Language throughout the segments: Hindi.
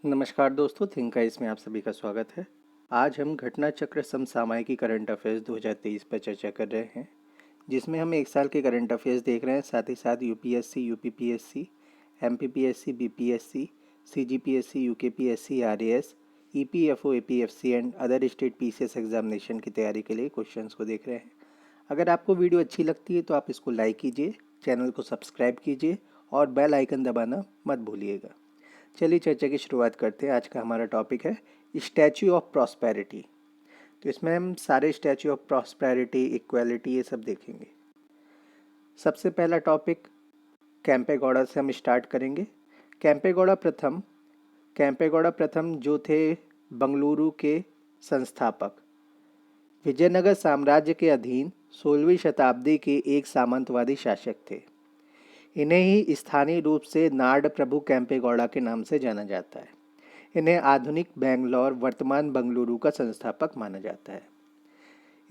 नमस्कार दोस्तों, थिंक आइस में आप सभी का स्वागत है। आज हम घटना चक्र समसामयिकी करंट अफेयर्स 2023 पर चर्चा कर रहे हैं, जिसमें हम एक साल के करंट अफेयर्स देख रहे हैं। साथ ही साथ UPSC, UPPSC, MPPSC, BPSC, CGPSC, UKPSC, RAS, EPFO, APFC and other state PCS examination की तैयारी के लिए क्वेश्चंस को देख रहे हैं। अगर आपको वीडियो अच्छी लगती है तो आप इसको लाइक कीजिए, चैनल को सब्सक्राइब कीजिए और बेल आइकन दबाना मत भूलिएगा। चलिए चर्चा की शुरुआत करते हैं। आज का हमारा टॉपिक है स्टैच्यू ऑफ प्रॉस्पेरिटी। तो इसमें हम सारे स्टैच्यू ऑफ प्रॉस्पेरिटी, इक्वालिटी, ये सब देखेंगे। सबसे पहला टॉपिक कैंपेगौड़ा से हम स्टार्ट करेंगे। कैंपेगौड़ा प्रथम जो थे बंगलुरु के संस्थापक, विजयनगर साम्राज्य के अधीन 16वीं शताब्दी के एक सामंतवादी शासक थे। इन्हें ही स्थानीय रूप से नाड प्रभु कैंपेगौड़ा के नाम से जाना जाता है। इन्हें आधुनिक बेंगलोर, वर्तमान बंगलुरु का संस्थापक माना जाता है।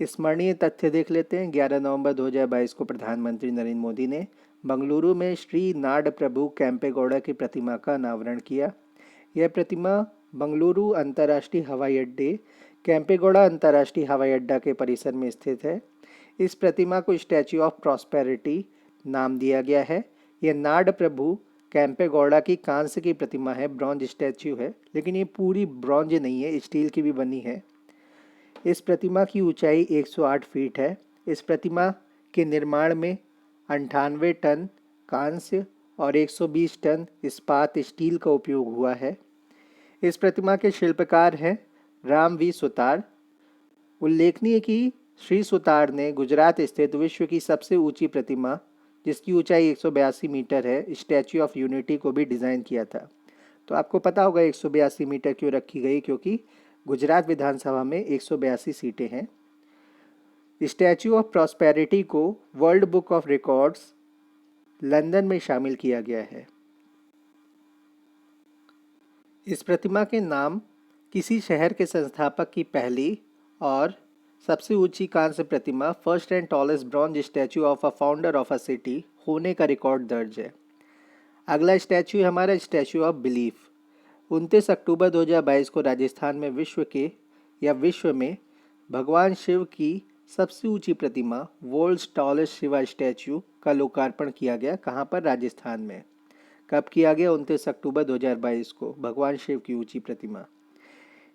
स्मरणीय तथ्य देख लेते हैं। 11 नवंबर 2022 को प्रधानमंत्री नरेंद्र मोदी ने बंगलुरु में श्री नाड प्रभु कैंपेगौड़ा की प्रतिमा का अनावरण किया। यह प्रतिमा बंगलुरु अंतर्राष्ट्रीय हवाई अड्डे, कैंपेगौड़ा अंतर्राष्ट्रीय हवाई अड्डा के परिसर में स्थित है। इस प्रतिमा को स्टैच्यू ऑफ प्रॉस्पेरिटी नाम दिया गया है। यह नाड प्रभु कैंपेगौड़ा की कांस्य की प्रतिमा है, ब्रॉन्ज स्टैच्यू है, लेकिन ये पूरी ब्रॉन्ज नहीं है, स्टील की भी बनी है। इस प्रतिमा की ऊंचाई 108 फीट है। इस प्रतिमा के निर्माण में 98 टन कांस्य और 120 टन इस्पात स्टील का उपयोग हुआ है। इस प्रतिमा के शिल्पकार हैं राम वी सुतार। उल्लेखनीय कि श्री सुतार ने गुजरात स्थित विश्व की सबसे ऊंची प्रतिमा, जिसकी ऊंचाई 182 मीटर है, स्टैच्यू ऑफ यूनिटी को भी डिज़ाइन किया था। तो आपको पता होगा 182 मीटर क्यों रखी गई, क्योंकि गुजरात विधानसभा में 182 सीटें हैं। स्टैच्यू ऑफ प्रॉस्पेरिटी को world book of records London में शामिल किया गया है। इस प्रतिमा के नाम किसी शहर के संस्थापक की पहली और सबसे ऊंची कांस्य प्रतिमा, first and tallest bronze statue of a founder of a city होने का रिकॉर्ड दर्ज है। अगला स्टैच्यू है हमारा स्टैच्यू ऑफ बिलीफ। 29 अक्टूबर 2022 को राजस्थान में विश्व में भगवान शिव की सबसे ऊंची प्रतिमा, वर्ल्ड्स टॉलेस्ट शिवा स्टैच्यू का लोकार्पण किया गया। कहाँ पर? राजस्थान में। कब किया गया? 29 अक्टूबर 2022 को, भगवान शिव की ऊंची प्रतिमा।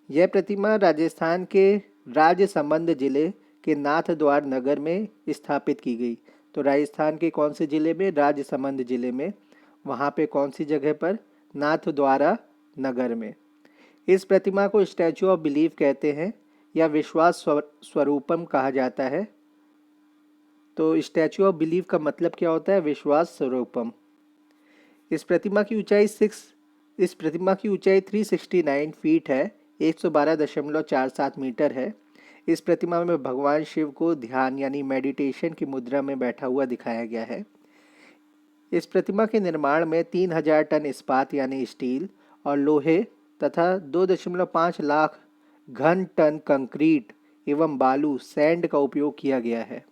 यह प्रतिमा राजस्थान के राजसमंद जिले के नाथद्वार नगर में स्थापित की गई। तो राजस्थान के कौन से जिले में? राजसमंद जिले में। वहाँ पे कौन सी जगह पर? नाथद्वारा नगर में। इस प्रतिमा को स्टैचू ऑफ बिलीफ कहते हैं या विश्वास स्वरूपम कहा जाता है। तो स्टैचू ऑफ बिलीफ का मतलब क्या होता है? विश्वास स्वरूपम। इस प्रतिमा की ऊंचाई 369 फीट है, 112.47 मीटर है। इस प्रतिमा में भगवान शिव को ध्यान यानी मेडिटेशन की मुद्रा में बैठा हुआ दिखाया गया है। इस प्रतिमा के निर्माण में 3000 टन इस्पात यानी स्टील और लोहे तथा 2.5 लाख घन टन कंक्रीट एवं बालू सैंड का उपयोग किया गया है।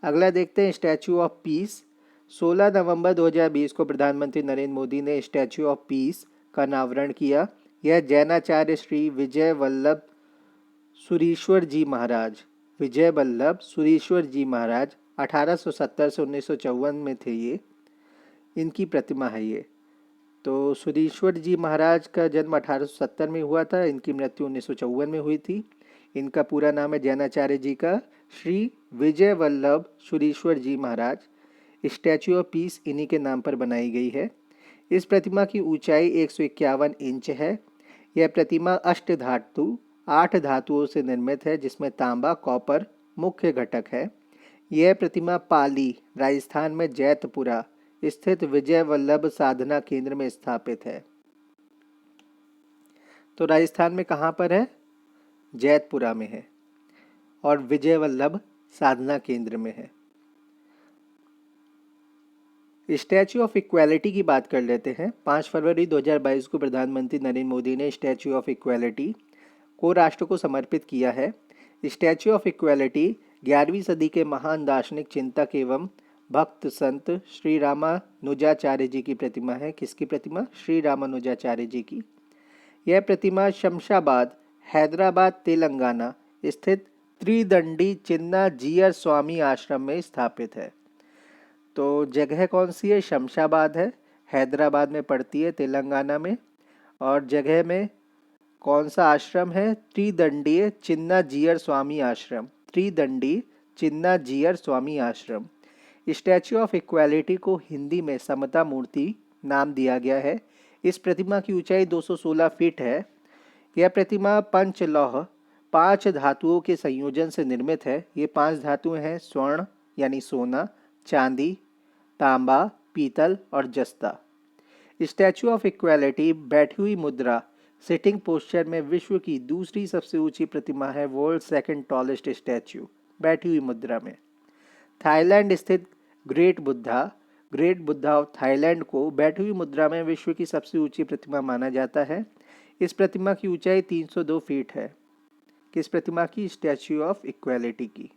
अगला देखते हैं स्टैचू ऑफ पीस। 16 नवंबर 2020 को प्रधानमंत्री नरेंद्र मोदी ने स्टैचू ऑफ पीस का अनावरण किया। यह जैनाचार्य श्री विजय वल्लभ सुरीश्वर जी महाराज 1870 से 1954 में थे। ये इनकी प्रतिमा है ये। तो सुरीश्वर जी महाराज का जन्म 1870 में हुआ था, इनकी मृत्यु 1954 में हुई थी। इनका पूरा नाम है जैनाचार्य जी का श्री विजय वल्लभ सुरीश्वर जी महाराज। स्टैचू ऑफ पीस इन्हीं के नाम पर बनाई गई है। इस प्रतिमा की ऊंचाई 151 इंच है। यह प्रतिमा 8 धातुओं से निर्मित है, जिसमें तांबा, कॉपर मुख्य घटक है। यह प्रतिमा पाली, राजस्थान में जैतपुरा स्थित विजय वल्लभ साधना केंद्र में स्थापित है। तो राजस्थान में कहाँ पर है? जैतपुरा में है और विजय वल्लभ साधना केंद्र में है। स्टैच्यू ऑफ इक्वालिटी की बात कर लेते हैं। 5 फरवरी 2022 को प्रधानमंत्री नरेंद्र मोदी ने स्टैच्यू ऑफ इक्वालिटी को राष्ट्र को समर्पित किया है। स्टैच्यू ऑफ इक्वालिटी 11वीं सदी के महान दार्शनिक, चिंतक एवं भक्त संत श्री रामानुजाचार्य जी की प्रतिमा है। किसकी प्रतिमा? श्री रामानुजाचार्य जी की। यह प्रतिमा शमशाबाद, हैदराबाद, तेलंगाना स्थित त्रिदंडी चिन्ना जीयर स्वामी आश्रम में स्थापित है। तो जगह कौन सी है? शमशाबाद है, हैदराबाद में पड़ती है, तेलंगाना में। और जगह में कौन सा आश्रम है? त्रिदंडीय चिन्ना जीयर स्वामी आश्रम, त्रिदंडी चिन्ना जीयर स्वामी आश्रम। स्टैच्यू ऑफ इक्वालिटी को हिंदी में समता मूर्ति नाम दिया गया है। इस प्रतिमा की ऊंचाई 216 फीट है। यह प्रतिमा पंचलौह, 5 धातुओं के संयोजन से निर्मित है। ये 5 धातुएं हैं स्वर्ण यानी सोना, चांदी, तांबा, पीतल और जस्ता। स्टैच्यू ऑफ इक्वालिटी बैठी हुई मुद्रा, सिटिंग पोस्चर में विश्व की दूसरी सबसे ऊंची प्रतिमा है। वर्ल्ड सेकंड टॉलेस्ट स्टैच्यू, बैठी हुई मुद्रा में। थाईलैंड स्थित ग्रेट बुद्धा ऑफ थाईलैंड को बैठी हुई मुद्रा में विश्व की सबसे ऊंची प्रतिमा माना जाता है। इस प्रतिमा की ऊंचाई 302 फीट है। किस प्रतिमा की? स्टैच्यू ऑफ इक्वालिटी की।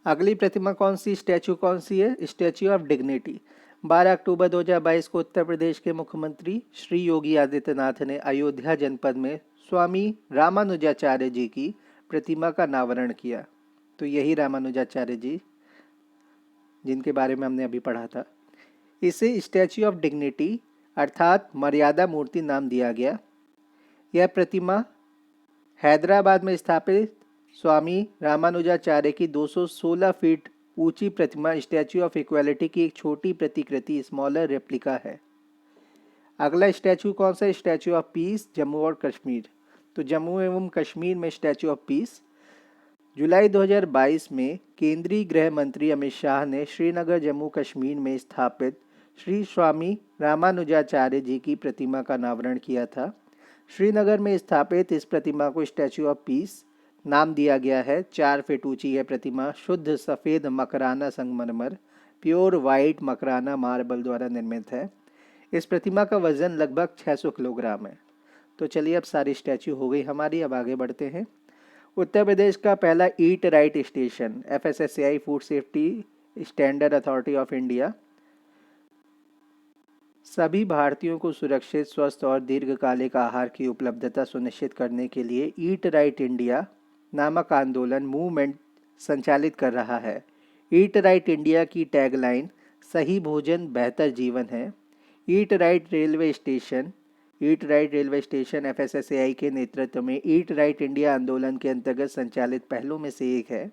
अगली प्रतिमा कौन सी, स्टैच्यू कौन सी है? Statue of dignity. 12 अक्टूबर 2022 को उत्तर प्रदेश के मुख्यमंत्री श्री योगी आदित्यनाथ ने अयोध्या जनपद में स्वामी रामानुजाचार्य जी की प्रतिमा का अनावरण किया। तो यही रामानुजाचार्य जी जिनके बारे में हमने अभी पढ़ा था। इसे स्टैच्यू ऑफ डिग्निटी अर्थात मर्यादा मूर्ति नाम दिया गया। यह प्रतिमा हैदराबाद में स्थापित स्वामी रामानुजाचार्य की 216 फीट ऊंची प्रतिमा स्टैच्यू ऑफ इक्वालिटी की एक छोटी प्रतिकृति, स्मॉलर रेप्लिका है। अगला स्टैच्यू कौन सा? स्टैच्यू ऑफ पीस, जम्मू और कश्मीर। तो जम्मू एवं कश्मीर में स्टैच्यू ऑफ पीस। जुलाई 2022 में केंद्रीय गृह मंत्री अमित शाह ने श्रीनगर, जम्मू कश्मीर में स्थापित श्री स्वामी रामानुजाचार्य जी की प्रतिमा का अनावरण किया था। श्रीनगर में स्थापित इस प्रतिमा को स्टैच्यू ऑफ पीस नाम दिया गया है। 4 फीट ऊंची यह प्रतिमा शुद्ध सफ़ेद मकराना संगमरमर, प्योर वाइट मकराना मार्बल द्वारा निर्मित है। इस प्रतिमा का वजन लगभग 600 किलोग्राम है। तो चलिए, अब सारी स्टैच्यू हो गई हमारी, अब आगे बढ़ते हैं। उत्तर प्रदेश का पहला eat right station, FSSAI food safety standard authority of India, सभी भारतीयों को सुरक्षित, स्वस्थ और दीर्घकालिक आहार की उपलब्धता सुनिश्चित करने के लिए ईट राइट इंडिया नामक आंदोलन मूवमेंट संचालित कर रहा है। ईट राइट इंडिया की टैगलाइन सही भोजन बेहतर जीवन है। Eat right railway station FSSAI के नेतृत्व में ईट राइट इंडिया आंदोलन के अंतर्गत संचालित पहलों में से एक है।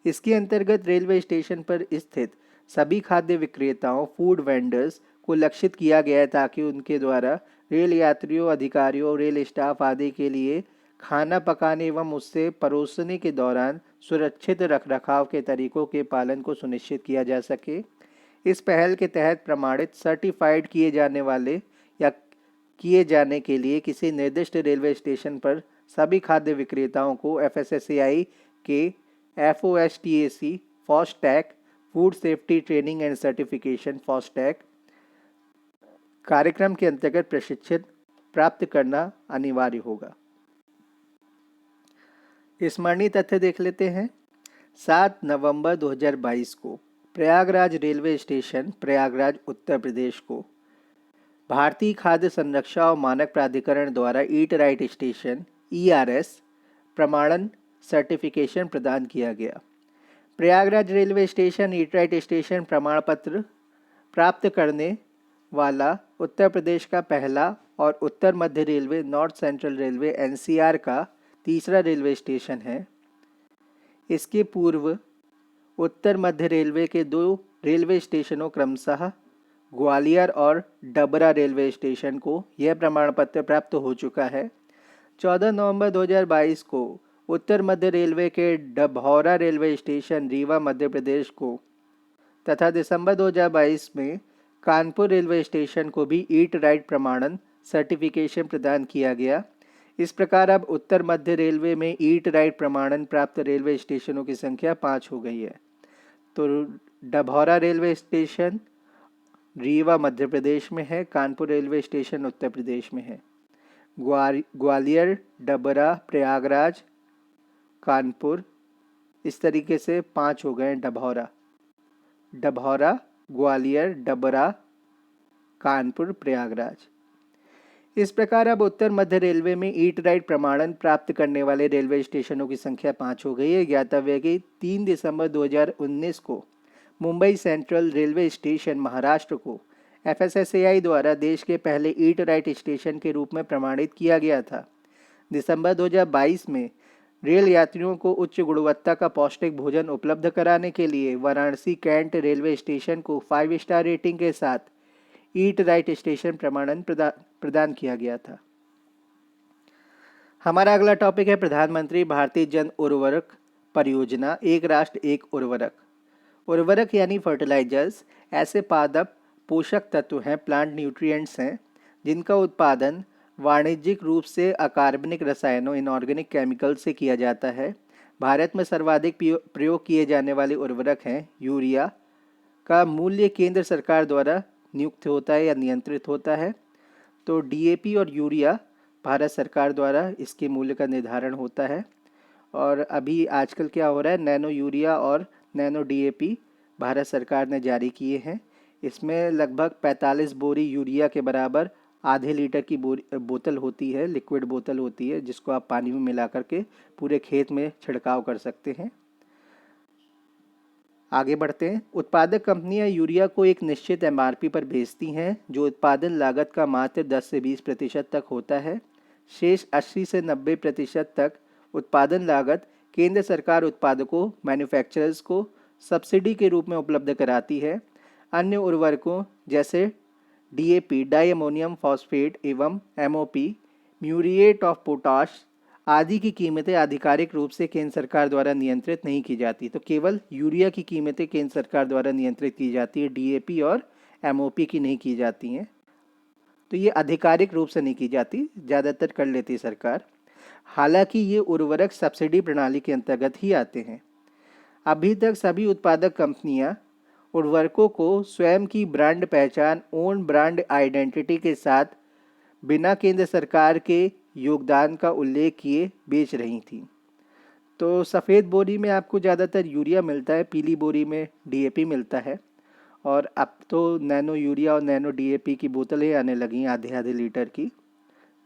इसके अंतर्गत रेलवे स्टेशन पर स्थित सभी खाद्य विक्रेताओं, फूड वेंडर्स को लक्षित किया गया है ताकि उनके द्वारा रेल यात्रियों, अधिकारियों, रेल स्टाफ आदि के लिए खाना पकाने एवं उससे परोसने के दौरान सुरक्षित रखरखाव के तरीकों के पालन को सुनिश्चित किया जा सके। इस पहल के तहत प्रमाणित, सर्टिफाइड किए जाने वाले या किए जाने के लिए किसी निर्दिष्ट रेलवे स्टेशन पर सभी खाद्य विक्रेताओं को FSSAI के FOSTAC FASTag food safety training and certification FASTag कार्यक्रम के अंतर्गत प्रशिक्षण प्राप्त करना अनिवार्य होगा। स्मरणीय तथ्य देख लेते हैं। 7 नवंबर 2022 को प्रयागराज रेलवे स्टेशन, प्रयागराज, उत्तर प्रदेश को भारतीय खाद्य संरक्षा और मानक प्राधिकरण द्वारा ईट राइट स्टेशन ERS प्रमाणन सर्टिफिकेशन प्रदान किया गया। Prayagraj railway station eat right station प्रमाण पत्र प्राप्त करने वाला उत्तर प्रदेश का पहला और उत्तर मध्य railway, north central railway NCR का तीसरा रेलवे स्टेशन है। इसके पूर्व उत्तर मध्य रेलवे के 2 रेलवे स्टेशनों क्रमशः ग्वालियर और डबरा रेलवे स्टेशन को यह प्रमाण पत्र प्राप्त हो चुका है। 14 नवंबर 2022 को उत्तर मध्य रेलवे के डभौरा रेलवे स्टेशन, रीवा, मध्य प्रदेश को तथा दिसंबर 2022 में कानपुर रेलवे स्टेशन को भी ईट राइट प्रमाणन सर्टिफिकेशन प्रदान किया गया। इस प्रकार अब उत्तर मध्य रेलवे में ईट राइट प्रमाणन प्राप्त रेलवे स्टेशनों की संख्या 5 हो गई है। तो डभौरा रेलवे स्टेशन रीवा मध्य प्रदेश में है, कानपुर रेलवे स्टेशन उत्तर प्रदेश में है। ग्वालियर, डबरा, प्रयागराज, कानपुर, इस तरीके से 5 हो गए। डभौरा, ग्वालियर, डबरा, कानपुर, प्रयागराज। इस प्रकार अब उत्तर मध्य रेलवे में ईट राइट प्रमाणन प्राप्त करने वाले रेलवे स्टेशनों की संख्या 5 हो गई है। ज्ञातव्य है कि 3 दिसंबर 2019 को Mumbai central railway station Maharashtra को एफएसएसएआई द्वारा देश के पहले ईट राइट स्टेशन के रूप में प्रमाणित किया गया था। दिसंबर 2022 में रेल यात्रियों को उच्च गुणवत्ता का पौष्टिक भोजन उपलब्ध कराने के लिए वाराणसी कैंट रेलवे स्टेशन को 5 स्टार रेटिंग के साथ ईट राइट स्टेशन प्रमाणन प्रदान किया गया था। हमारा अगला टॉपिक है प्रधानमंत्री भारतीय जन उर्वरक परियोजना, एक राष्ट्र एक उर्वरक। उर्वरक यानी फर्टिलाइजर्स ऐसे पादप पोषक तत्व हैं, प्लांट न्यूट्रिएंट्स हैं, जिनका उत्पादन वाणिज्यिक रूप से अकार्बनिक रसायनों इनऑर्गेनिक केमिकल से किया जाता है। भारत में सर्वाधिक प्रयोग किए जाने वाले उर्वरक हैं यूरिया का मूल्य केंद्र सरकार द्वारा नियुक्त होता है या नियंत्रित होता है। तो डीएपी और यूरिया भारत सरकार द्वारा इसके मूल्य का निर्धारण होता है। और अभी आजकल क्या हो रहा है, नैनो यूरिया और नैनो डीएपी भारत सरकार ने जारी किए हैं। इसमें लगभग 45 बोरी यूरिया के बराबर आधे लीटर की बोतल होती है, लिक्विड बोतल होती है, जिसको आप पानी में मिला करके पूरे खेत में छिड़काव कर सकते हैं। आगे बढ़ते हैं। उत्पादक कंपनियां यूरिया को एक निश्चित एमआरपी पर बेचती हैं, जो उत्पादन लागत का मात्र 10 से 20% तक होता है। शेष 80 से 90% तक उत्पादन लागत केंद्र सरकार उत्पादकों मैन्युफैक्चरर्स को सब्सिडी के रूप में उपलब्ध कराती है। अन्य उर्वरकों जैसे डीएपी डाई अमोनियम फॉस्फेट एवं एमओपी म्यूरिएट ऑफ पोटाश आदि की कीमतें आधिकारिक रूप से केंद्र सरकार द्वारा नियंत्रित नहीं की जाती। तो केवल यूरिया की कीमतें केंद्र सरकार द्वारा नियंत्रित की जाती है, डीएपी और एमओपी की नहीं की जाती हैं। तो ये आधिकारिक रूप से नहीं की जाती, ज़्यादातर कर लेती है सरकार। हालांकि ये उर्वरक सब्सिडी प्रणाली के अंतर्गत ही आते हैं। अभी तक सभी उत्पादक कंपनियां उर्वरकों को स्वयं की ब्रांड पहचान ओन ब्रांड आइडेंटिटी के साथ बिना केंद्र सरकार के योगदान का उल्लेख किए बेच रही थी। तो सफ़ेद बोरी में आपको ज़्यादातर यूरिया मिलता है, पीली बोरी में डीएपी मिलता है, और अब तो नैनो यूरिया और नैनो डीएपी की बोतलें आने लगी हैं आधे आधे लीटर की।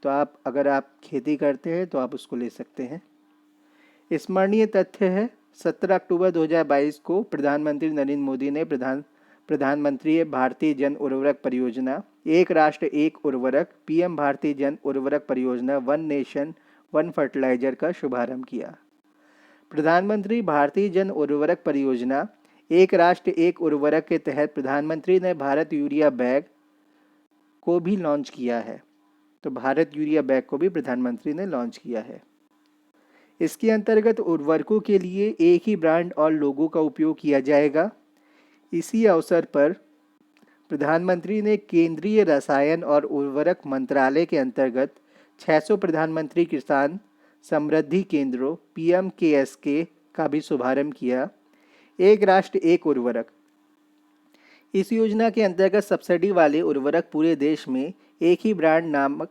तो अगर आप खेती करते हैं तो आप उसको ले सकते हैं। स्मरणीय तथ्य है 17 अक्टूबर 2022 को प्रधानमंत्री नरेंद्र मोदी ने प्रधानमंत्री भारतीय जन उर्वरक परियोजना, एक राष्ट्र एक उर्वरक, पीएम भारतीय जन उर्वरक परियोजना, वन नेशन वन फर्टिलाइजर का शुभारंभ किया। प्रधानमंत्री भारतीय जन उर्वरक परियोजना, एक राष्ट्र एक उर्वरक के तहत प्रधानमंत्री ने भारत यूरिया बैग को भी लॉन्च किया है। तो भारत यूरिया बैग को भी प्रधानमंत्री ने लॉन्च किया है। इसके अंतर्गत उर्वरकों के लिए एक ही ब्रांड और लोगो का उपयोग किया जाएगा। इसी अवसर पर प्रधानमंत्री ने केंद्रीय रसायन और उर्वरक मंत्रालय के अंतर्गत 600 प्रधानमंत्री किसान समृद्धि केंद्रों PMKSK का भी शुभारंभ किया। एक राष्ट्र एक उर्वरक, इस योजना के अंतर्गत सब्सिडी वाले उर्वरक पूरे देश में एक ही ब्रांड नामक,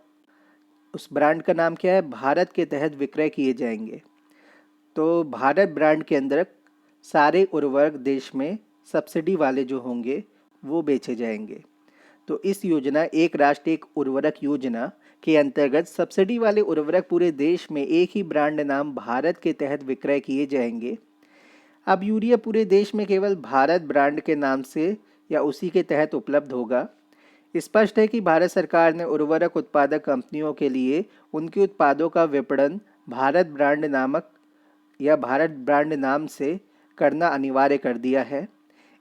उस ब्रांड का नाम क्या है, भारत के तहत विक्रय किए जाएंगे। तो भारत ब्रांड के अंदर सारे उर्वरक देश में सब्सिडी वाले जो होंगे वो बेचे जाएंगे। तो इस योजना एक राष्ट्र एक उर्वरक योजना के अंतर्गत सब्सिडी वाले उर्वरक पूरे देश में एक ही ब्रांड नाम भारत के तहत विक्रय किए जाएंगे। अब यूरिया पूरे देश में केवल भारत ब्रांड के नाम से या उसी के तहत उपलब्ध होगा। स्पष्ट है कि भारत सरकार ने उर्वरक उत्पादक कंपनियों के लिए उनके उत्पादों का विपणन भारत ब्रांड नामक या भारत ब्रांड नाम से करना अनिवार्य कर दिया है।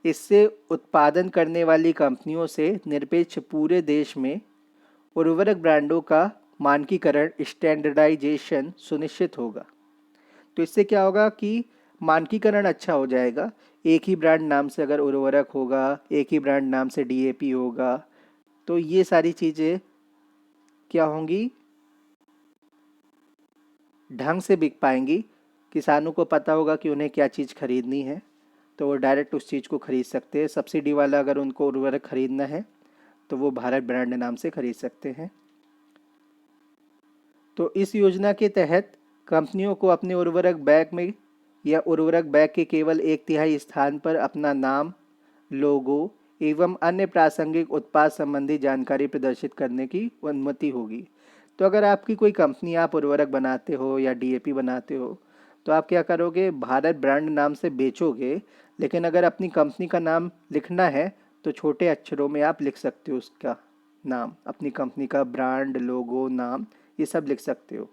इससे उत्पादन करने वाली कंपनियों से निरपेक्ष पूरे देश में उर्वरक ब्रांडों का मानकीकरण स्टैंडर्डाइजेशन सुनिश्चित होगा। तो इससे क्या होगा कि मानकीकरण अच्छा हो जाएगा। एक ही ब्रांड नाम से अगर उर्वरक होगा, एक ही ब्रांड नाम से डीएपी होगा, तो ये सारी चीज़ें क्या होंगी, ढंग से बिक पाएंगी। किसानों को पता होगा कि उन्हें क्या चीज़ खरीदनी है, तो वो डायरेक्ट उस चीज़ को खरीद सकते हैं। सब्सिडी वाला अगर उनको उर्वरक खरीदना है तो वो भारत ब्रांड नाम से खरीद सकते हैं। तो इस योजना के तहत कंपनियों को अपने उर्वरक बैग में या उर्वरक बैग के केवल 1/3 स्थान पर अपना नाम, लोगो एवं अन्य प्रासंगिक उत्पाद संबंधी जानकारी प्रदर्शित करने की अनुमति होगी। तो अगर आपकी कोई कंपनी, आप उर्वरक बनाते हो या डीएपी बनाते हो, तो आप क्या करोगे, भारत ब्रांड नाम से बेचोगे, लेकिन अगर अपनी कंपनी का नाम लिखना है तो छोटे अक्षरों में आप लिख सकते हो उसका नाम, अपनी कंपनी का ब्रांड, लोगो, नाम, ये सब लिख सकते हो।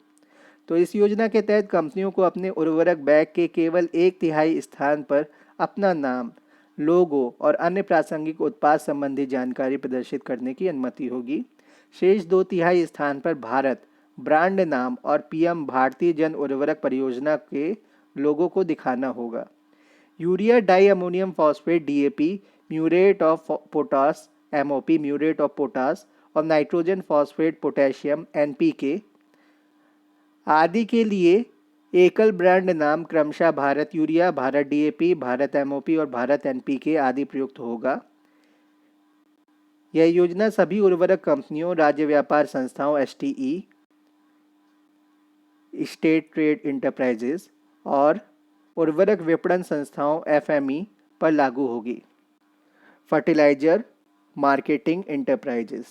तो इस योजना के तहत कंपनियों को अपने उर्वरक बैग के केवल 1/3 स्थान पर अपना नाम, लोगो और अन्य प्रासंगिक उत्पाद संबंधी जानकारी प्रदर्शित करने की अनुमति होगी। शेष 2/3 स्थान पर भारत ब्रांड नाम और पीएम भारतीय जन उर्वरक परियोजना के लोगों को दिखाना होगा। Urea di ammonium phosphate DAP, muriate of potash MOP, muriate of potash और नाइट्रोजन फॉस्फेट पोटेशियम एनपीके आदि के लिए एकल ब्रांड नाम क्रमशः Bharat urea, Bharat DAP, Bharat MOP और भारत एनपीके आदि प्रयुक्त होगा। यह योजना सभी उर्वरक कंपनियों, राज्य व्यापार संस्थाओं एसटीई, स्टेट ट्रेड इंटरप्राइजेज और उर्वरक विपणन संस्थाओं एफएमई पर लागू होगी। Fertilizer marketing enterprises.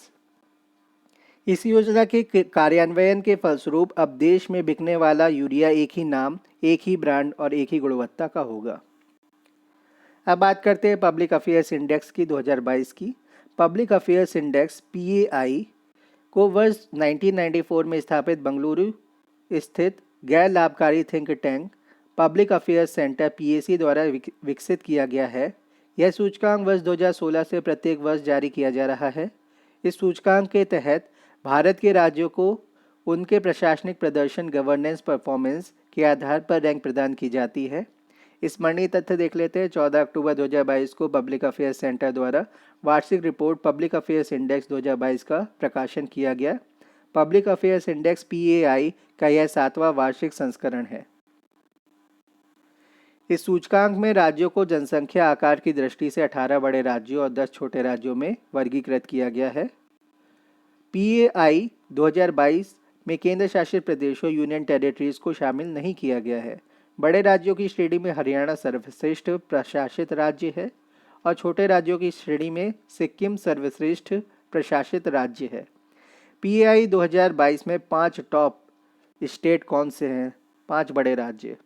इस योजना के कार्यान्वयन के फलस्वरूप अब देश में बिकने वाला यूरिया एक ही नाम, एक ही ब्रांड और एक ही गुणवत्ता का होगा। अब बात करते हैं पब्लिक अफेयर्स इंडेक्स की 2022 की। पब्लिक अफेयर्स इंडेक्स पीएआई को वर्ष 1994 में स्थापित बेंगलुरु स्थित गैर लाभकारी think tank public affairs centre PAC द्वारा विकसित किया गया है। यह सूचकांक वर्ष 2016 से प्रत्येक वर्ष जारी किया जा रहा है। इस सूचकांक के तहत भारत के राज्यों को उनके प्रशासनिक प्रदर्शन, गवर्नेंस परफॉर्मेंस के आधार पर रैंक प्रदान की जाती है। स्मरणीय तथ्य देख लेते हैं। 14 अक्टूबर 2022 को पब्लिक अफेयर्स सेंटर द्वारा वार्षिक रिपोर्ट पब्लिक अफेयर्स इंडेक्स 2022 का प्रकाशन किया गया। पब्लिक अफेयर्स इंडेक्स पीएआई का यह 7वां वार्षिक संस्करण है। इस सूचकांक में राज्यों को जनसंख्या आकार की दृष्टि से 18 बड़े राज्यों और 10 छोटे राज्यों में वर्गीकृत किया गया है। पीएआई 2022 में केंद्र शासित प्रदेशों, यूनियन टेरिटरीज को शामिल नहीं किया गया है। बड़े राज्यों की श्रेणी में हरियाणा सर्वश्रेष्ठ प्रशासित राज्य है और छोटे राज्यों की श्रेणी में सिक्किम सर्वश्रेष्ठ प्रशासित राज्य है। पीएआई 2022 में 5 टॉप स्टेट कौन से हैं? 5 बड़े राज्य।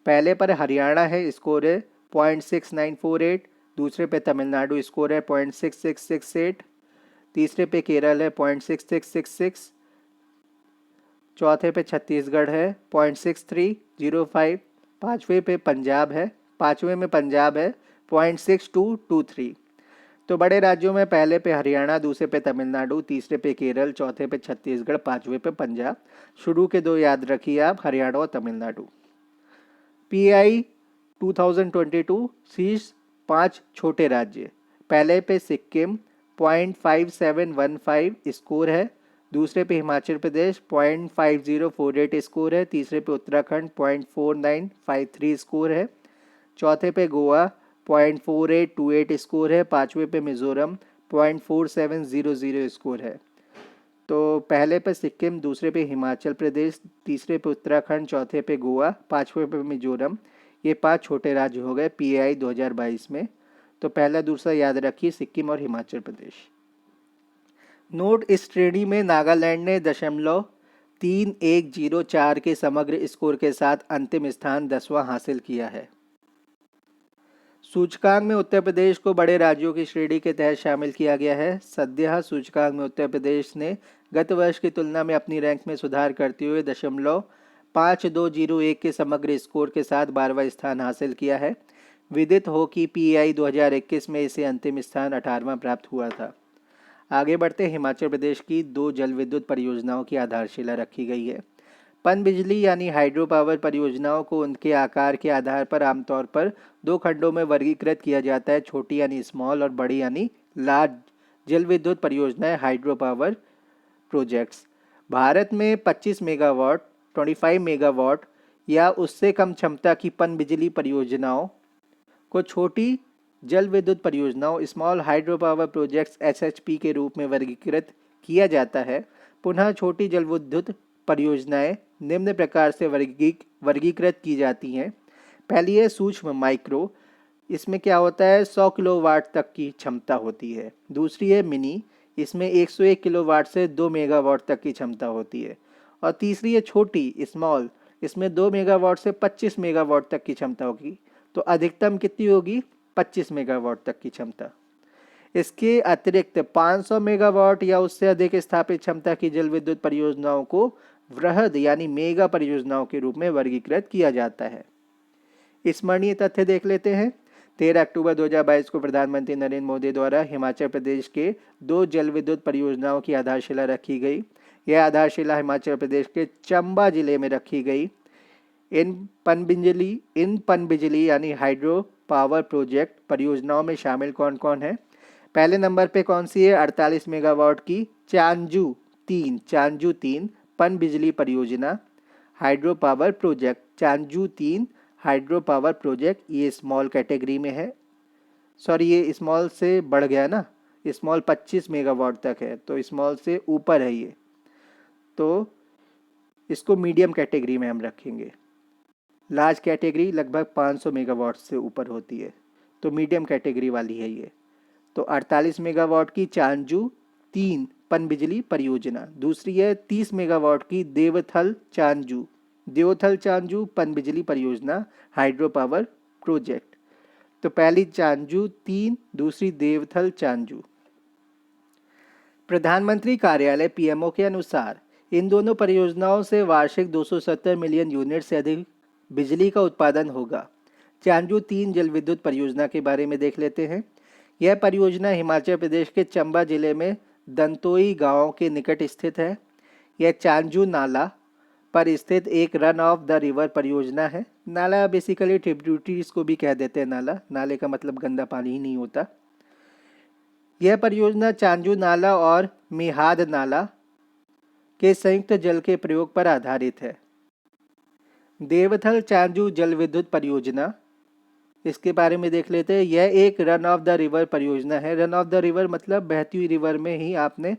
पहले पर हरियाणा है, स्कोर है 0.6948। दूसरे पे तमिलनाडु, स्कोर है 0.6668। तीसरे पे केरल है 0.6666। चौथे पे छत्तीसगढ़ है 0.6305। पाँचवें में पंजाब है 0.6223। तो बड़े राज्यों में पहले पे हरियाणा, दूसरे पे तमिलनाडु, तीसरे पे केरल, चौथे पे छत्तीसगढ़, पाँचवें पे पंजाब। शुरू के 2 याद रखिए आप, हरियाणा और तमिलनाडु। पीआई 2022 शीर्ष 5 छोटे राज्य। पहले पे सिक्किम 0.5715 स्कोर है। दूसरे पे हिमाचल प्रदेश 0.5048 स्कोर है। तीसरे पे उत्तराखंड 0.4953 स्कोर है। चौथे पे गोवा 0.4828 स्कोर है। पाँचवें पे मिजोरम 0.4700 स्कोर है। तो पहले पे सिक्किम, दूसरे पे हिमाचल प्रदेश, तीसरे पे उत्तराखंड, चौथे पे गोवा, पाँचवें पे मिजोरम। ये 5 छोटे राज्य हो गए पीआई 2022 में। तो पहला दूसरा याद रखिए, सिक्किम और हिमाचल प्रदेश। नोट, इस श्रेणी में नागालैंड ने 0.3104 के समग्र स्कोर के साथ अंतिम स्थान 10वां हासिल किया है। सूचकांक में उत्तर प्रदेश को बड़े राज्यों की श्रेणी के तहत शामिल किया गया है। सद्यः सूचकांक में उत्तर प्रदेश ने गत वर्ष की तुलना में अपनी रैंक में सुधार करते हुए 0.5201 के समग्र स्कोर के साथ 12वां स्थान हासिल किया है। विदित हो कि पीआई 2021 में इसे अंतिम स्थान 18वां प्राप्त हुआ था। आगे बढ़ते, हिमाचल प्रदेश की 2 जल विद्युत परियोजनाओं की आधारशिला रखी गई है। पनबिजली यानी हाइड्रो पावर परियोजनाओं को उनके आकार के आधार पर आमतौर पर 2 खंडों में वर्गीकृत किया जाता है, छोटी यानी स्मॉल और बड़ी यानी लार्ज जल विद्युत परियोजनाएं, हाइड्रो पावर प्रोजेक्ट्स। भारत में 25 मेगावाट, 25 मेगावाट या उससे कम क्षमता की पनबिजली परियोजनाओं को छोटी जल विद्युत परियोजनाओं, small hydro power projects SHP के रूप में वर्गीकृत किया जाता है। पुनः छोटी जल विद्युत परियोजनाएं निम्न प्रकार से वर्गीकृत की जाती हैं। पहली है सूक्ष्म माइक्रो इसमें क्या होता है, 100 किलोवाट तक की क्षमता होती है। दूसरी है मिनी, इसमें 101 किलोवाट से 2 मेगावाट तक की क्षमता होती है। और तीसरी है छोटी, स्मॉल, इसमें 2 मेगावाट से 25 मेगावाट तक की क्षमता होगी। तो अधिकतम कितनी होगी, 25 मेगावाट तक की क्षमता। इसके अतिरिक्त 500 मेगावाट या उससे अधिक स्थापित क्षमता की जल विद्युत परियोजनाओं को वृहद यानी मेगा परियोजनाओं के रूप में वर्गीकृत किया जाता है। स्मरणीय तथ्य देख लेते हैं। 13 अक्टूबर 2022 को प्रधानमंत्री नरेंद्र मोदी द्वारा हिमाचल प्रदेश के 2 जल विद्युत परियोजनाओं की आधारशिला रखी गई। यह आधारशिला हिमाचल प्रदेश के चंबा जिले में रखी गई। इन पनबिजली यानी हाइड्रो पावर प्रोजेक्ट परियोजनाओं में शामिल कौन कौन है। पहले नंबर पे कौन सी है, 48 मेगावाट की चांजू 3 पन बिजली परियोजना hydro power project. Chanju 3 hydro power project, ये स्मॉल कैटेगरी में है। सॉरी, ये स्मॉल से बढ़ गया ना, स्मॉल 25 मेगावाट तक है, तो स्मॉल से ऊपर है ये, तो इसको मीडियम कैटेगरी में हम रखेंगे। लार्ज कैटेगरी लगभग 500 मेगावाट से ऊपर होती है, तो मीडियम कैटेगरी वाली है ये। तो 48 मेगावाट की चांजू 3 पनबिजली परियोजना। दूसरी है 30 मेगावाट की देवथल चांजू पनबिजली परियोजना हाइड्रो पावर प्रोजेक्ट। तो पहली चांजू 3, दूसरी देवथल चांजू। प्रधानमंत्री कार्यालय पीएमओ के अनुसार इन दोनों परियोजनाओं से वार्षिक 270 मिलियन यूनिट से अधिक बिजली का उत्पादन होगा। चांजू 3 जल विद्युत परियोजना के बारे में देख लेते हैं। यह परियोजना हिमाचल प्रदेश के चंबा जिले में दंतोई गांव के निकट स्थित है। यह चांजू नाला पर स्थित एक रन ऑफ द रिवर परियोजना है। नाला बेसिकली ट्रिब्यूटरीज को भी कह देते हैं नाले का मतलब गंदा पानी ही नहीं होता। यह परियोजना चांजू नाला और मिहाद नाला के संयुक्त जल के प्रयोग पर आधारित है। देवथल चांजू जल विद्युत परियोजना, इसके बारे में देख लेते हैं। यह एक रन ऑफ द रिवर परियोजना है। रन ऑफ द रिवर मतलब बहती हुई रिवर में ही आपने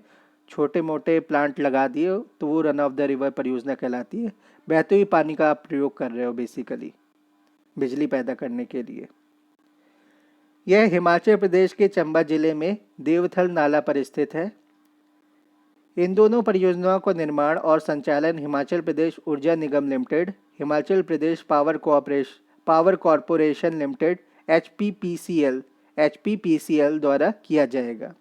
छोटे मोटे प्लांट लगा दिए तो वो रन ऑफ द रिवर परियोजना कहलाती है। बहते हुए पानी का आप प्रयोग कर रहे हो बेसिकली बिजली पैदा करने के लिए। यह हिमाचल प्रदेश के चंबा जिले में देवथल नाला पर स्थित है। इन दोनों परियोजनाओं का निर्माण और संचालन हिमाचल प्रदेश ऊर्जा निगम limited, Himachal Pradesh power corporation limited एचपीपीसीएल द्वारा किया जाएगा।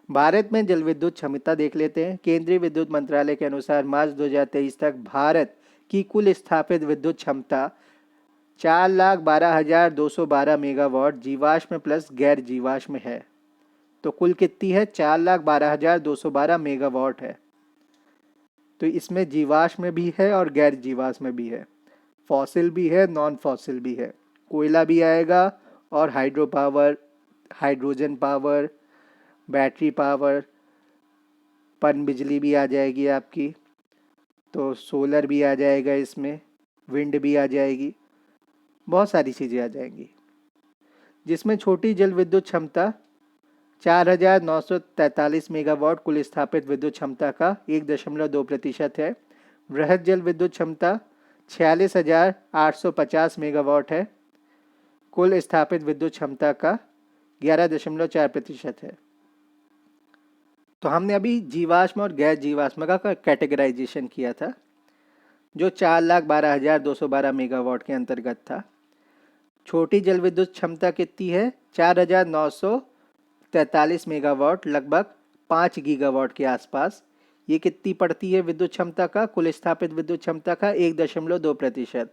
भारत में जल विद्युत क्षमता देख लेते हैं। केंद्रीय विद्युत मंत्रालय के अनुसार मार्च 2023 तक भारत की कुल स्थापित विद्युत क्षमता 4,12,212 मेगावाट जीवाश्म प्लस गैर जीवाश्म है। तो कुल कितनी है, 4,12,212 मेगावाट है। तो इसमें जीवाश्म भी है और गैर जीवाश्म भी है, फॉसिल भी है, नॉन फॉसिल भी है। कोयला भी आएगा और hydro power, hydrogen power, battery power, पन बिजली भी आ जाएगी आपकी। तो सोलर भी आ जाएगा इसमें, विंड भी आ जाएगी, बहुत सारी चीज़ें आ जाएंगी। जिसमें छोटी जल विद्युत क्षमता 4,943 मेगावाट कुल स्थापित विद्युत क्षमता का 1.2% है। वृहद जल विद्युत क्षमता 46,850 मेगावाट है, कुल स्थापित विद्युत क्षमता का 11.4% है। तो हमने अभी जीवाश्म और गैर जीवाश्म का कैटेगराइजेशन किया था, जो 4,12,212 मेगावाट के अंतर्गत था। छोटी जल विद्युत क्षमता कितनी है, 4,943 मेगावाट, लगभग 5 गीगावाट के आसपास। ये कितनी पड़ती है विद्युत क्षमता का, कुल स्थापित विद्युत क्षमता का 1.2%।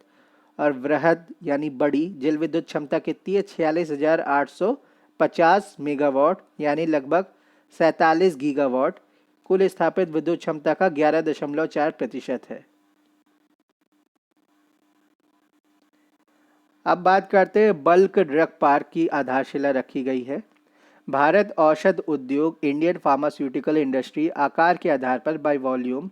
और वृहद यानी बड़ी जल विद्युत क्षमता कितनी है, 46,850 मेगावाट, यानी लगभग 47 गीगावाट, कुल स्थापित विद्युत क्षमता का 11.4% है। अब बात करते हैं बल्क ड्रग पार्क की आधारशिला रखी गई है। भारत औषध उद्योग, इंडियन फार्मास्यूटिकल इंडस्ट्री आकार के आधार पर बाय वॉल्यूम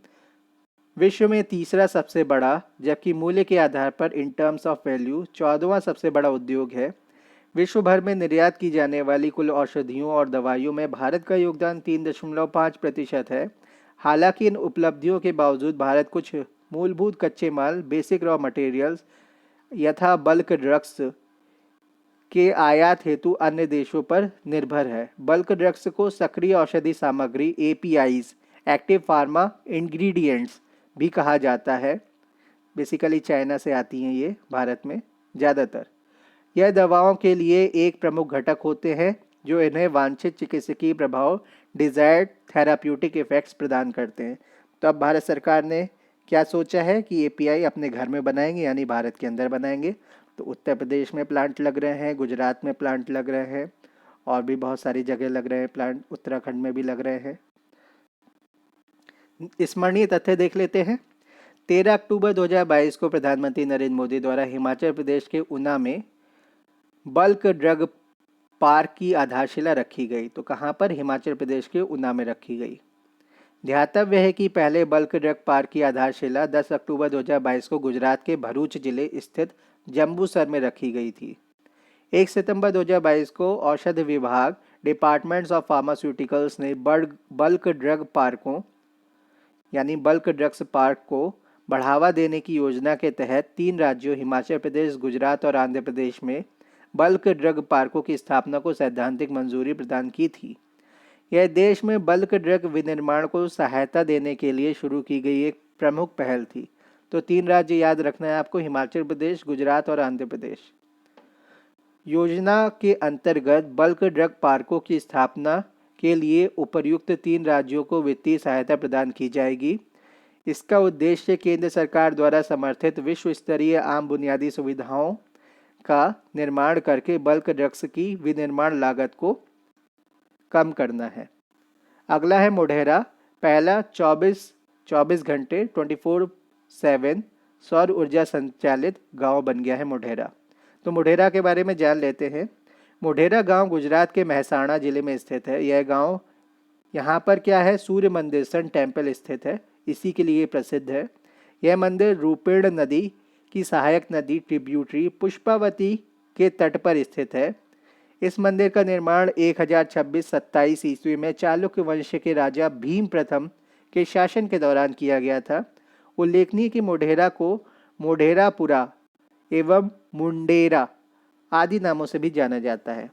विश्व में तीसरा सबसे बड़ा, जबकि मूल्य के आधार पर इन टर्म्स ऑफ वैल्यू 14वां सबसे बड़ा उद्योग है। विश्व भर में निर्यात की जाने वाली कुल औषधियों और दवाइयों में भारत का योगदान 3.5% है। हालांकि इन उपलब्धियों के बावजूद भारत कुछ मूलभूत कच्चे माल, बेसिक रॉ मटेरियल्स यथा बल्क ड्रग्स के आयात हेतु अन्य देशों पर निर्भर है। बल्क ड्रग्स को सक्रिय औषधि सामग्री एपीआईज, एक्टिव फार्मा इंग्रेडिएंट्स भी कहा जाता है। बेसिकली चाइना से आती हैं ये भारत में ज़्यादातर। यह दवाओं के लिए एक प्रमुख घटक होते हैं जो इन्हें वांछित चिकित्सकीय प्रभाव, डिजायर्ड थेराप्यूटिक इफेक्ट्स प्रदान करते हैं। तो अब भारत सरकार ने क्या सोचा है कि एपीआई अपने घर में बनाएंगे, यानी भारत के अंदर बनाएंगे। तो उत्तर प्रदेश में प्लांट लग रहे हैं, गुजरात में प्लांट लग रहे हैं, और भी बहुत सारी जगह लग रहे हैं प्लांट, उत्तराखंड में भी लग रहे हैं। स्मरणीय तथ्य देख लेते हैं। 13 अक्टूबर 2022 को प्रधानमंत्री नरेंद्र मोदी द्वारा हिमाचल प्रदेश के ऊना में बल्क ड्रग पार्क की आधारशिला रखी गई। तो कहाँ पर? हिमाचल प्रदेश के ऊना में रखी गई। ध्यातव्य है कि पहले बल्क ड्रग पार्क की आधारशिला 10 अक्टूबर 2022 को गुजरात के भरूच जिले स्थित जंबूसर में रखी गई थी। 1 सितंबर 2022 को औषध विभाग, डिपार्टमेंट्स ऑफ फार्मास्यूटिकल्स ने बल्क ड्रग पार्कों यानी बल्क ड्रग्स पार्क को बढ़ावा देने की योजना के तहत 3 राज्यों हिमाचल प्रदेश, गुजरात और आंध्र प्रदेश में बल्क ड्रग पार्कों की स्थापना को सैद्धांतिक मंजूरी प्रदान की थी। यह देश में बल्क ड्रग विनिर्माण को सहायता देने के लिए शुरू की गई एक प्रमुख पहल थी। तो 3 राज्य याद रखना है आपको, हिमाचल प्रदेश, गुजरात और आंध्र प्रदेश। योजना के अंतर्गत बल्क ड्रग पार्कों की स्थापना के लिए उपर्युक्त 3 राज्यों को वित्तीय सहायता प्रदान की जाएगी। इसका उद्देश्य केंद्र सरकार द्वारा समर्थित विश्व स्तरीय आम बुनियादी सुविधाओं का निर्माण करके बल्क ड्रग्स की विनिर्माण लागत को कम करना है। अगला है मोढेरा। पहला 24 घंटे 24/7 सौर ऊर्जा संचालित गांव बन गया है मोढेरा। तो मोढेरा के बारे में जान लेते हैं। मोढेरा गांव गुजरात के महसाणा जिले में स्थित है। यह गांव, यहाँ पर क्या है, सूर्य मंदिर सन टेम्पल स्थित है, इसी के लिए प्रसिद्ध है। यह मंदिर रूपेण नदी की सहायक नदी ट्रिब्यूटरी पुष्पावती के तट पर स्थित है। इस मंदिर का निर्माण 1026-27 ईस्वी में चालुक्य वंश के राजा भीम प्रथम के शासन के दौरान किया गया था। उल्लेखनीय कि मोढेरा को मोढेरापुरा एवं मुंडेरा आदि नामों से भी जाना जाता है।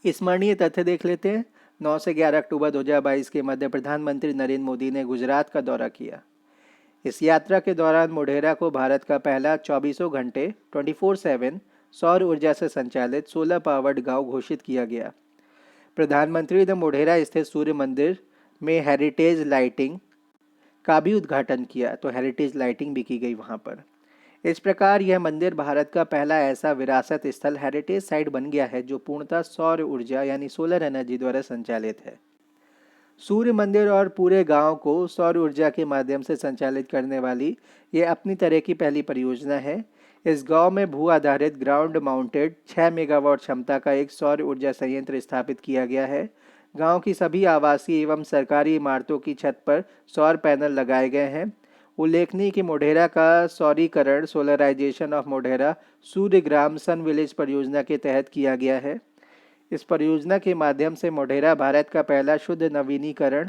स्मरणीय तथ्य देख लेते हैं। 9 से 11 अक्टूबर 2022 के मध्य प्रधानमंत्री नरेंद्र मोदी ने गुजरात का दौरा किया। इस यात्रा के दौरान मोढेरा को भारत का पहला 24 घंटे 24/7 सौर ऊर्जा से संचालित सोलर पावर्ड गांव घोषित किया गया। प्रधानमंत्री ने मोढेरा स्थित सूर्य मंदिर में हेरिटेज लाइटिंग का भी उद्घाटन किया। तो हेरिटेज लाइटिंग भी की गई वहां पर। इस प्रकार यह मंदिर भारत का पहला ऐसा विरासत स्थल हेरिटेज साइट बन गया है जो पूर्णतः सौर ऊर्जा यानी सोलर एनर्जी द्वारा संचालित है। सूर्य मंदिर और पूरे गांव को सौर ऊर्जा के माध्यम से संचालित करने वाली यह अपनी तरह की पहली परियोजना है। इस गांव में भू आधारित ग्राउंड माउंटेड 6 मेगावाट क्षमता का एक सौर ऊर्जा संयंत्र स्थापित किया गया है। गांव की सभी आवासीय एवं सरकारी इमारतों की छत पर सौर पैनल लगाए गए हैं। उल्लेखनीय कि मोढेरा का सौरीकरण solarisation of Modhera Suryagram sun village परियोजना के तहत किया गया है। इस परियोजना के माध्यम से मोढेरा भारत का पहला शुद्ध नवीनीकरण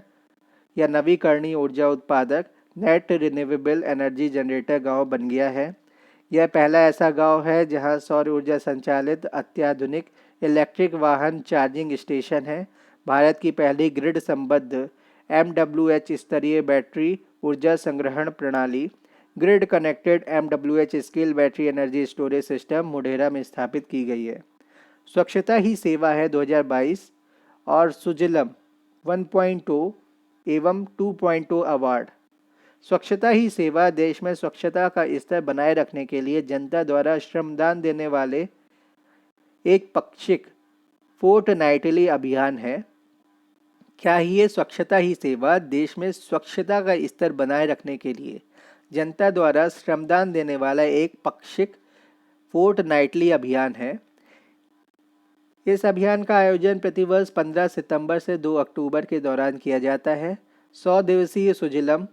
या नवीकरणीय ऊर्जा उत्पादक नेट रिन्यूएबल एनर्जी जनरेटर गांव बन गया है। यह पहला ऐसा गांव है जहां सौर ऊर्जा संचालित अत्याधुनिक इलेक्ट्रिक वाहन चार्जिंग स्टेशन है। भारत की पहली ग्रिड संबद्ध MWH स्तरीय बैटरी ऊर्जा संग्रहण प्रणाली grid connected MWH scale battery energy storage system Modhera में स्थापित की गई है। स्वच्छता ही सेवा है 2022 और सुजलम 1.0 एवं 2.0 अवार्ड। स्वच्छता ही सेवा देश में स्वच्छता का स्तर बनाए रखने के लिए जनता द्वारा श्रमदान देने वाले एक पाक्षिक फोर्टनाइटली अभियान है। क्या ये स्वच्छता ही सेवा देश में स्वच्छता का स्तर बनाए रखने के लिए जनता द्वारा श्रमदान देने वाला एक पाक्षिक फोर्टनाइटली अभियान है। इस अभियान का आयोजन प्रतिवर्ष 15 सितंबर से 2 अक्टूबर के दौरान किया जाता है। 100 दिवसीय सुजलम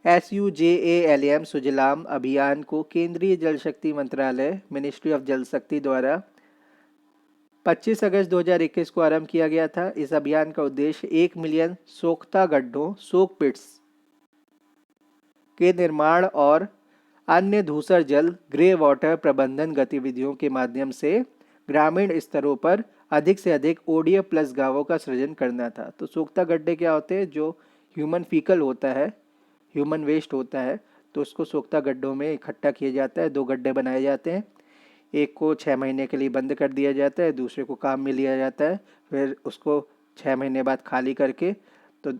SUJALM सुजलाम अभियान को केंद्रीय जल शक्ति मंत्रालय मिनिस्ट्री ऑफ जल शक्ति द्वारा 25 अगस्त 2021 को आरंभ किया गया था। इस अभियान का उद्देश्य 1 मिलियन सोख्ता गड्ढों सोक पिट्स के निर्माण और अन्य धूसर जल ग्रे वाटर प्रबंधन गतिविधियों के माध्यम से ग्रामीण स्तरों पर अधिक से अधिक ओडीएफ प्लस गांवों का सृजन करना था। तो सोख्ता गड्ढे क्या होते हैं? जो ह्यूमन फीकल होता है, ह्यूमन वेस्ट होता है, तो उसको सोख्ता गड्ढों में इकट्ठा किया जाता है। 2 गड्ढे बनाए जाते हैं, एक को 6 महीने के लिए बंद कर दिया जाता है, दूसरे को काम में लिया जाता है। फिर उसको 6 महीने बाद खाली करके तो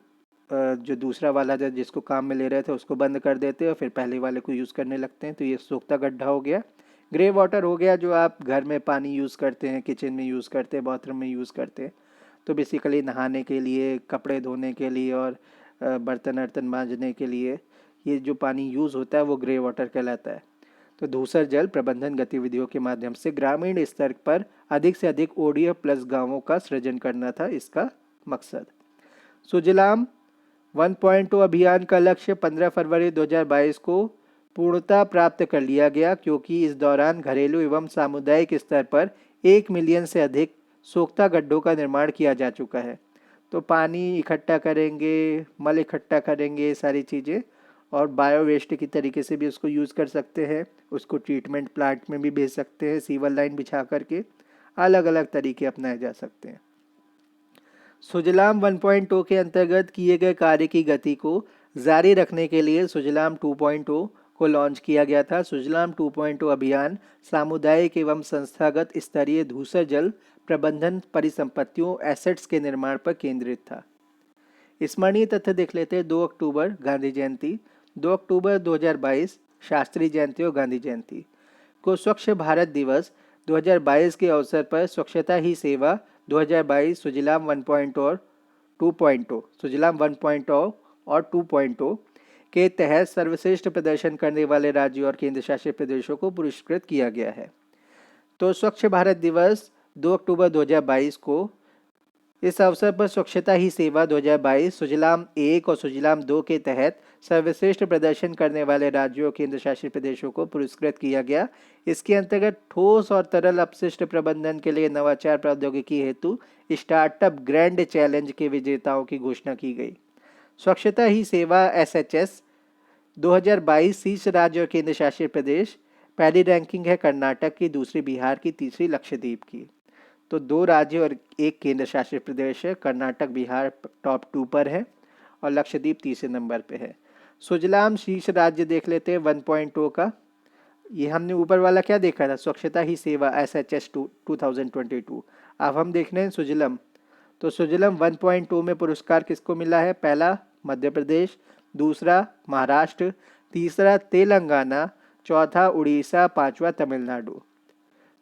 जो दूसरा वाला जो जिसको काम में ले रहे थे उसको बंद कर देते हैं और फिर पहले वाले को यूज़ करने लगते हैं। तो ये सोख्ता गड्ढा हो गया। ग्रे वाटर हो गया जो आप घर में पानी यूज़ करते हैं, किचन में यूज़ करते हैं, बाथरूम में यूज़ करते हैं। तो बेसिकली नहाने के लिए, कपड़े धोने के लिए और बर्तन वर्तन मांजने के लिए ये जो पानी यूज़ होता है वो ग्रे वाटर कहलाता है। तो धूसर जल प्रबंधन गतिविधियों के माध्यम से ग्रामीण स्तर पर अधिक से अधिक ओडीएफ प्लस गांवों का सृजन करना था इसका मकसद। सुजलाम 1.0 अभियान का लक्ष्य 15 फरवरी 2022 को पूर्णता प्राप्त कर लिया गया, क्योंकि इस दौरान घरेलू एवं सामुदायिक स्तर पर 1 मिलियन से अधिक सोख्ता गड्ढों का निर्माण किया जा चुका है। तो पानी इकट्ठा करेंगे, मल इकट्ठा करेंगे, ये सारी चीज़ें, और बायो वेस्ट की तरीके से भी उसको यूज़ कर सकते हैं। उसको ट्रीटमेंट प्लांट में भी भेज सकते हैं, सीवर लाइन बिछा करके अलग अलग तरीके अपनाए जा सकते हैं। सुजलाम 1.0 के अंतर्गत किए गए कार्य की गति को जारी रखने के लिए सुजलाम 2.0 को लॉन्च किया गया था। सुजलाम 2.0 अभियान सामुदायिक एवं संस्थागत स्तरीय धूसर जल प्रबंधन परिसंपत्तियों एसेट्स के निर्माण पर केंद्रित था। स्मरणीय तथ्य देख लेते हैं। 2 अक्टूबर गांधी जयंती, 2 अक्टूबर 2022 शास्त्री जयंती और गांधी जयंती को स्वच्छ भारत दिवस 2022 के अवसर पर स्वच्छता ही सेवा 2022 सुजलाम 1.0 और 2.0, सुजलाम 1.0 और 2.0 के तहत सर्वश्रेष्ठ प्रदर्शन करने वाले राज्यों और केंद्र शासित प्रदेशों को पुरस्कृत किया गया है। तो स्वच्छ भारत दिवस 2 अक्टूबर 2022 को इस अवसर पर स्वच्छता ही सेवा 2022 सुजलाम 1 और सुजलाम 2 के तहत सर्वश्रेष्ठ प्रदर्शन करने वाले राज्यों और केंद्र शासित प्रदेशों को पुरस्कृत किया गया। इसके अंतर्गत ठोस और तरल अपशिष्ट प्रबंधन के लिए नवाचार प्रौद्योगिकी हेतु स्टार्टअप ग्रैंड चैलेंज के विजेताओं की घोषणा की गई। स्वच्छता ही सेवा SHS 2022 शीर्ष राज्य और केंद्र शासित प्रदेश, पहली रैंकिंग है कर्नाटक की, दूसरी बिहार की, तीसरी लक्षद्वीप की। तो 2 राज्य और 1 केंद्र शासित प्रदेश है। कर्नाटक, बिहार टॉप 2 पर है और लक्षद्वीप तीसरे नंबर पे है। सुजलाम शीर्ष राज्य देख लेते हैं 1.0 का। ये हमने ऊपर वाला क्या देखा था? स्वच्छता ही सेवा SHS 2022। अब हम देख रहे हैं सुजलम। तो सुजलम 1.0 में पुरस्कार किसको मिला है? पहला मध्य प्रदेश, दूसरा महाराष्ट्र, तीसरा तेलंगाना, चौथा उड़ीसा, पांचवा तमिलनाडु।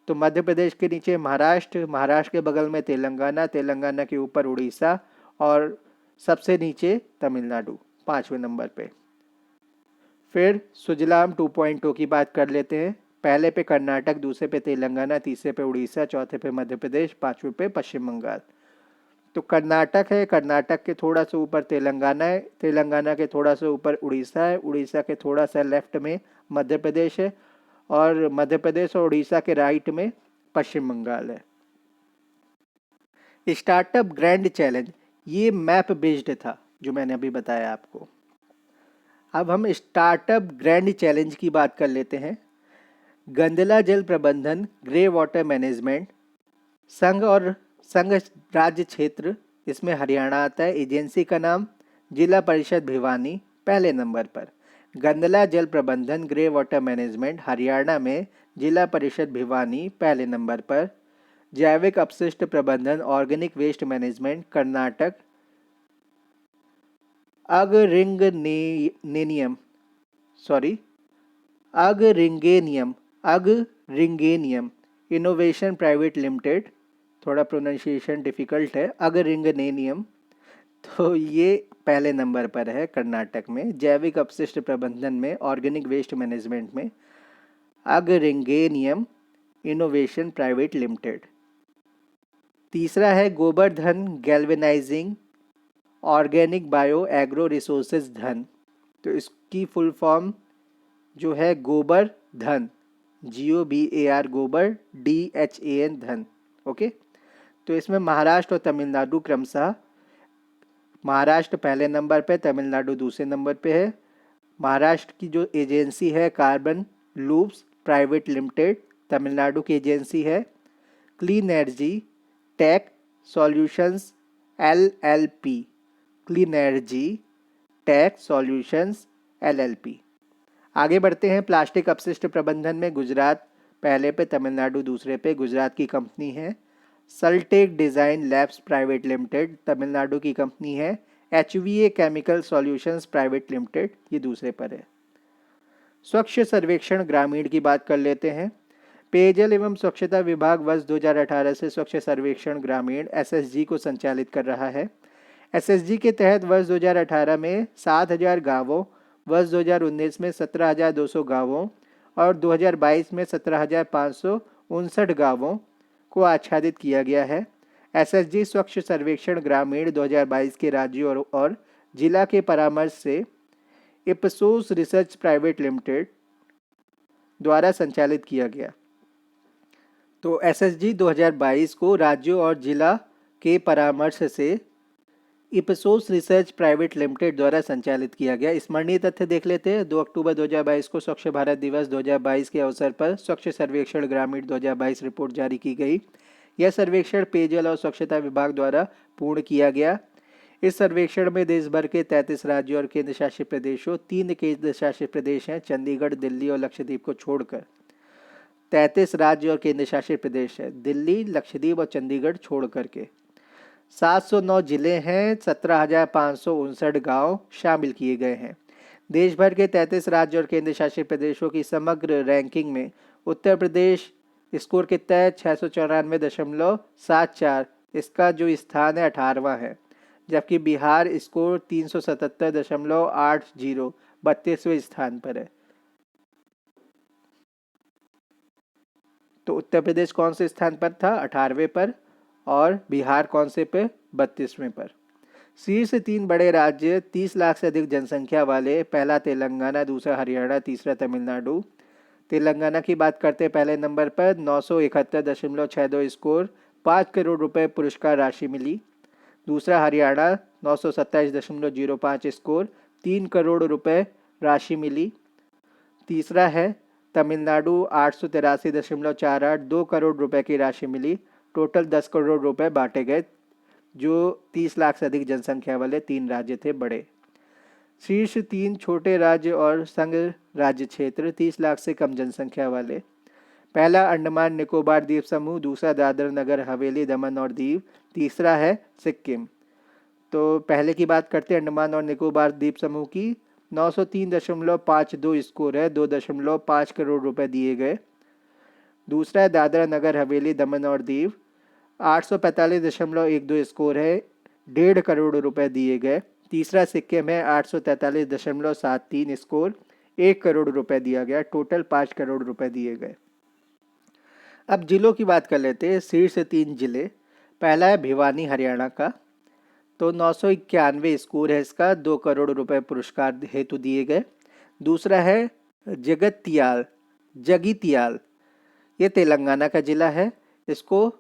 तो मध्य प्रदेश के नीचे महाराष्ट्र, महाराष्ट्र के बगल में तेलंगाना, तेलंगाना के ऊपर उड़ीसा और सबसे नीचे तमिलनाडु 5वें नंबर पे। फिर सुजलाम 2.0 की बात कर लेते हैं। पहले पे कर्नाटक, दूसरे पे तेलंगाना, तीसरे पे उड़ीसा, चौथे पे मध्य प्रदेश, 5वें पे पश्चिम बंगाल। तो कर्नाटक है, कर्नाटक के थोड़ा सा ऊपर तेलंगाना है, तेलंगाना के थोड़ा सा ऊपर उड़ीसा है, उड़ीसा के थोड़ा सा लेफ्ट में मध्य प्रदेश है और मध्य प्रदेश और उड़ीसा के राइट में पश्चिम बंगाल है। स्टार्टअप ग्रैंड चैलेंज ये मैप बेस्ड था जो मैंने अभी बताया आपको। अब हम स्टार्टअप ग्रैंड चैलेंज की बात कर लेते हैं। गंदला जल प्रबंधन, ग्रे वाटर मैनेजमेंट, संघ और संघ राज्य क्षेत्र, इसमें हरियाणा आता है। एजेंसी का नाम जिला परिषद भिवानी, पहले नंबर पर। गंदला जल प्रबंधन, ग्रे वाटर मैनेजमेंट, हरियाणा में जिला परिषद भिवानी, पहले नंबर पर। जैविक अपशिष्ट प्रबंधन, ऑर्गेनिक वेस्ट मैनेजमेंट, कर्नाटक। अगरिंगेनियम इनोवेशन प्राइवेट लिमिटेड, थोड़ा प्रोनाउंसिएशन डिफिकल्ट है, अगरिंगनेनियम। तो ये पहले नंबर पर है कर्नाटक में। जैविक अपशिष्ट प्रबंधन में, ऑर्गेनिक वेस्ट मैनेजमेंट में अगरिंगेनियम इनोवेशन प्राइवेट लिमिटेड। तीसरा है Gobardhan galvanizing organic bio agro resources Dhan. तो इसकी फुल फॉर्म जो है गोबर धन, GOBAR, गोबर DHAN धन। ओके, तो इसमें महाराष्ट्र और तमिलनाडु क्रमशः, महाराष्ट्र पहले नंबर पे, तमिलनाडु दूसरे नंबर पे है। महाराष्ट्र की जो एजेंसी है carbon loops private limited, Tamil Nadu की एजेंसी है clean energy tech solutions LLP, clean energy tech solutions LLP। आगे बढ़ते हैं। प्लास्टिक अपशिष्ट प्रबंधन में गुजरात पहले पे, तमिलनाडु दूसरे पे। गुजरात की कंपनी है Saltech design labs private limited, Tamil Nadu की कंपनी है HVA chemical solutions private limited, ये दूसरे पर है। स्वच्छ सर्वेक्षण ग्रामीण की बात कर लेते हैं। पेयजल एवं स्वच्छता विभाग वर्ष 2018 से स्वच्छ सर्वेक्षण ग्रामीण SSG को संचालित कर रहा है। SSG के तहत वर्ष 2018 में 7,000 गांवों, वर्ष 2019 में 17,200 गांवों और 2022 में 17,559 गांवों को आच्छादित किया गया है। SSG स्वच्छ सर्वेक्षण ग्रामीण 2022 के राज्यों और जिला के परामर्श से इप्सोस रिसर्च प्राइवेट लिमिटेड द्वारा संचालित किया गया। तो SSG 2022 को राज्यों और जिला के परामर्श से इप्सोस रिसर्च प्राइवेट लिमिटेड द्वारा संचालित किया गया। स्मरणीय तथ्य देख लेते हैं। 2 अक्टूबर 2022 को स्वच्छ भारत दिवस 2022 के अवसर पर स्वच्छ सर्वेक्षण ग्रामीण 2022 रिपोर्ट जारी की गई। यह सर्वेक्षण पेयजल और स्वच्छता विभाग द्वारा पूर्ण किया गया। इस सर्वेक्षण में देश भर के 33 राज्यों और केंद्र शासित प्रदेशों, 3 केंद्र शासित प्रदेश हैं चंडीगढ़, दिल्ली और लक्षद्वीप को छोड़कर। 33 राज्य और केंद्र शासित प्रदेश है दिल्ली, लक्षद्वीप और चंडीगढ़ छोड़ करके। 709 जिले हैं, 17,559 गांव शामिल किए गए हैं। देश भर के 33 राज्य और केंद्र शासित प्रदेशों की समग्र रैंकिंग में उत्तर प्रदेश स्कोर कितना है? 694.74, इसका जो स्थान है 18वां है। जबकि बिहार स्कोर 377.80, 32वें स्थान पर है। तो उत्तर प्रदेश कौन से स्थान पर था? 18वें पर। और बिहार कौन से पे? 32वें पर। शीर्ष 3 बड़े राज्य 30 लाख से अधिक जनसंख्या वाले, पहला तेलंगाना, दूसरा हरियाणा, तीसरा तमिलनाडु। तेलंगाना की बात करते हैं पहले नंबर पर, 971.62 स्कोर, 5 करोड़ रुपए पुरस्कार राशि मिली। दूसरा हरियाणा 927.05 स्कोर, 3 करोड़ रुपए राशि मिली। तीसरा है तमिलनाडु 883.48, 2 करोड़ रुपए की राशि मिली। टोटल 10 करोड़ रुपए बांटे गए, जो 30 लाख से अधिक जनसंख्या वाले 3 राज्य थे बड़े। शीर्ष 3 छोटे राज्य और संघ राज्य क्षेत्र 30 लाख से कम जनसंख्या वाले, पहला अंडमान निकोबार द्वीप समूह, दूसरा दादर नगर हवेली दमन और दीव, तीसरा है सिक्किम। तो पहले की बात करते हैं अंडमान और निकोबार द्वीप समूह की। 903.52 स्कोर है, 2.5 करोड़ रुपए दिए गए। दूसरा है दादरा नगर हवेली दमन और दीव, 845.12 स्कोर है, 1.5 करोड़ रुपए दिए गए। तीसरा सिक्किम है 843.73 स्कोर, 1 करोड़ रुपए दिया गया। टोटल 5 करोड़ रुपए दिए गए। अब जिलों की बात कर लेते हैं। शीर्ष 3 जिले, पहला है भिवानी हरियाणा का, तो 991 स्कोर है इसका, 2 करोड़ रुपए पुरस्कार हेतु दिए गए। दूसरा है जगितियाल, ये तेलंगाना का जिला है, इसको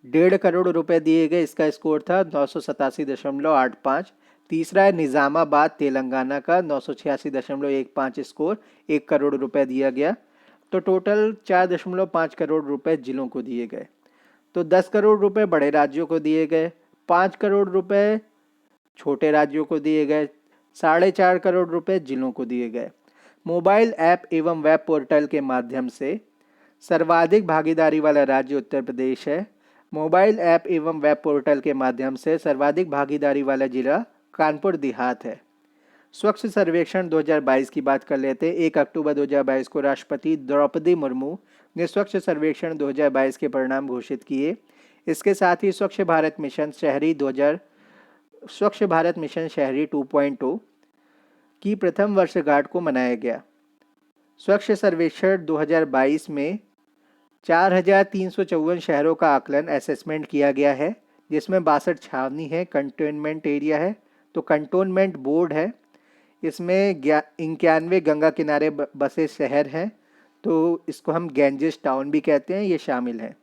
1.5 करोड़ रुपए दिए गए, इसका स्कोर था 987.85। तीसरा है निज़ामाबाद तेलंगाना का, 986.15 स्कोर, 1 करोड़ रुपए दिया गया। तो टोटल 4.5 करोड़ रुपए जिलों को दिए गए। तो 10 करोड़ रुपए बड़े राज्यों को दिए गए, 5 करोड़ रुपए छोटे राज्यों को दिए गए, 4.5 करोड़ रुपए जिलों को दिए गए। मोबाइल ऐप एवं वेब पोर्टल के माध्यम से सर्वाधिक भागीदारी वाला राज्य उत्तर प्रदेश है। मोबाइल ऐप एवं वेब पोर्टल के माध्यम से सर्वाधिक भागीदारी वाला जिला कानपुर देहात है। स्वच्छ सर्वेक्षण 2022 की बात कर लेते हैं। 1 अक्टूबर 2022 को राष्ट्रपति द्रौपदी मुर्मू ने स्वच्छ सर्वेक्षण 2022 के परिणाम घोषित किए। इसके साथ ही स्वच्छ भारत मिशन शहरी 2.0 की प्रथम वर्षगांठ को मनाया गया। स्वच्छ सर्वेक्षण 2022 में 4,354 शहरों का आकलन असेसमेंट किया गया है, जिसमें 62 छावनी है, कंटेनमेंट एरिया है, तो कंटोनमेंट बोर्ड है। इसमें 91 गंगा किनारे बसे शहर हैं, तो इसको हम गैंजेस टाउन भी कहते हैं, ये शामिल हैं।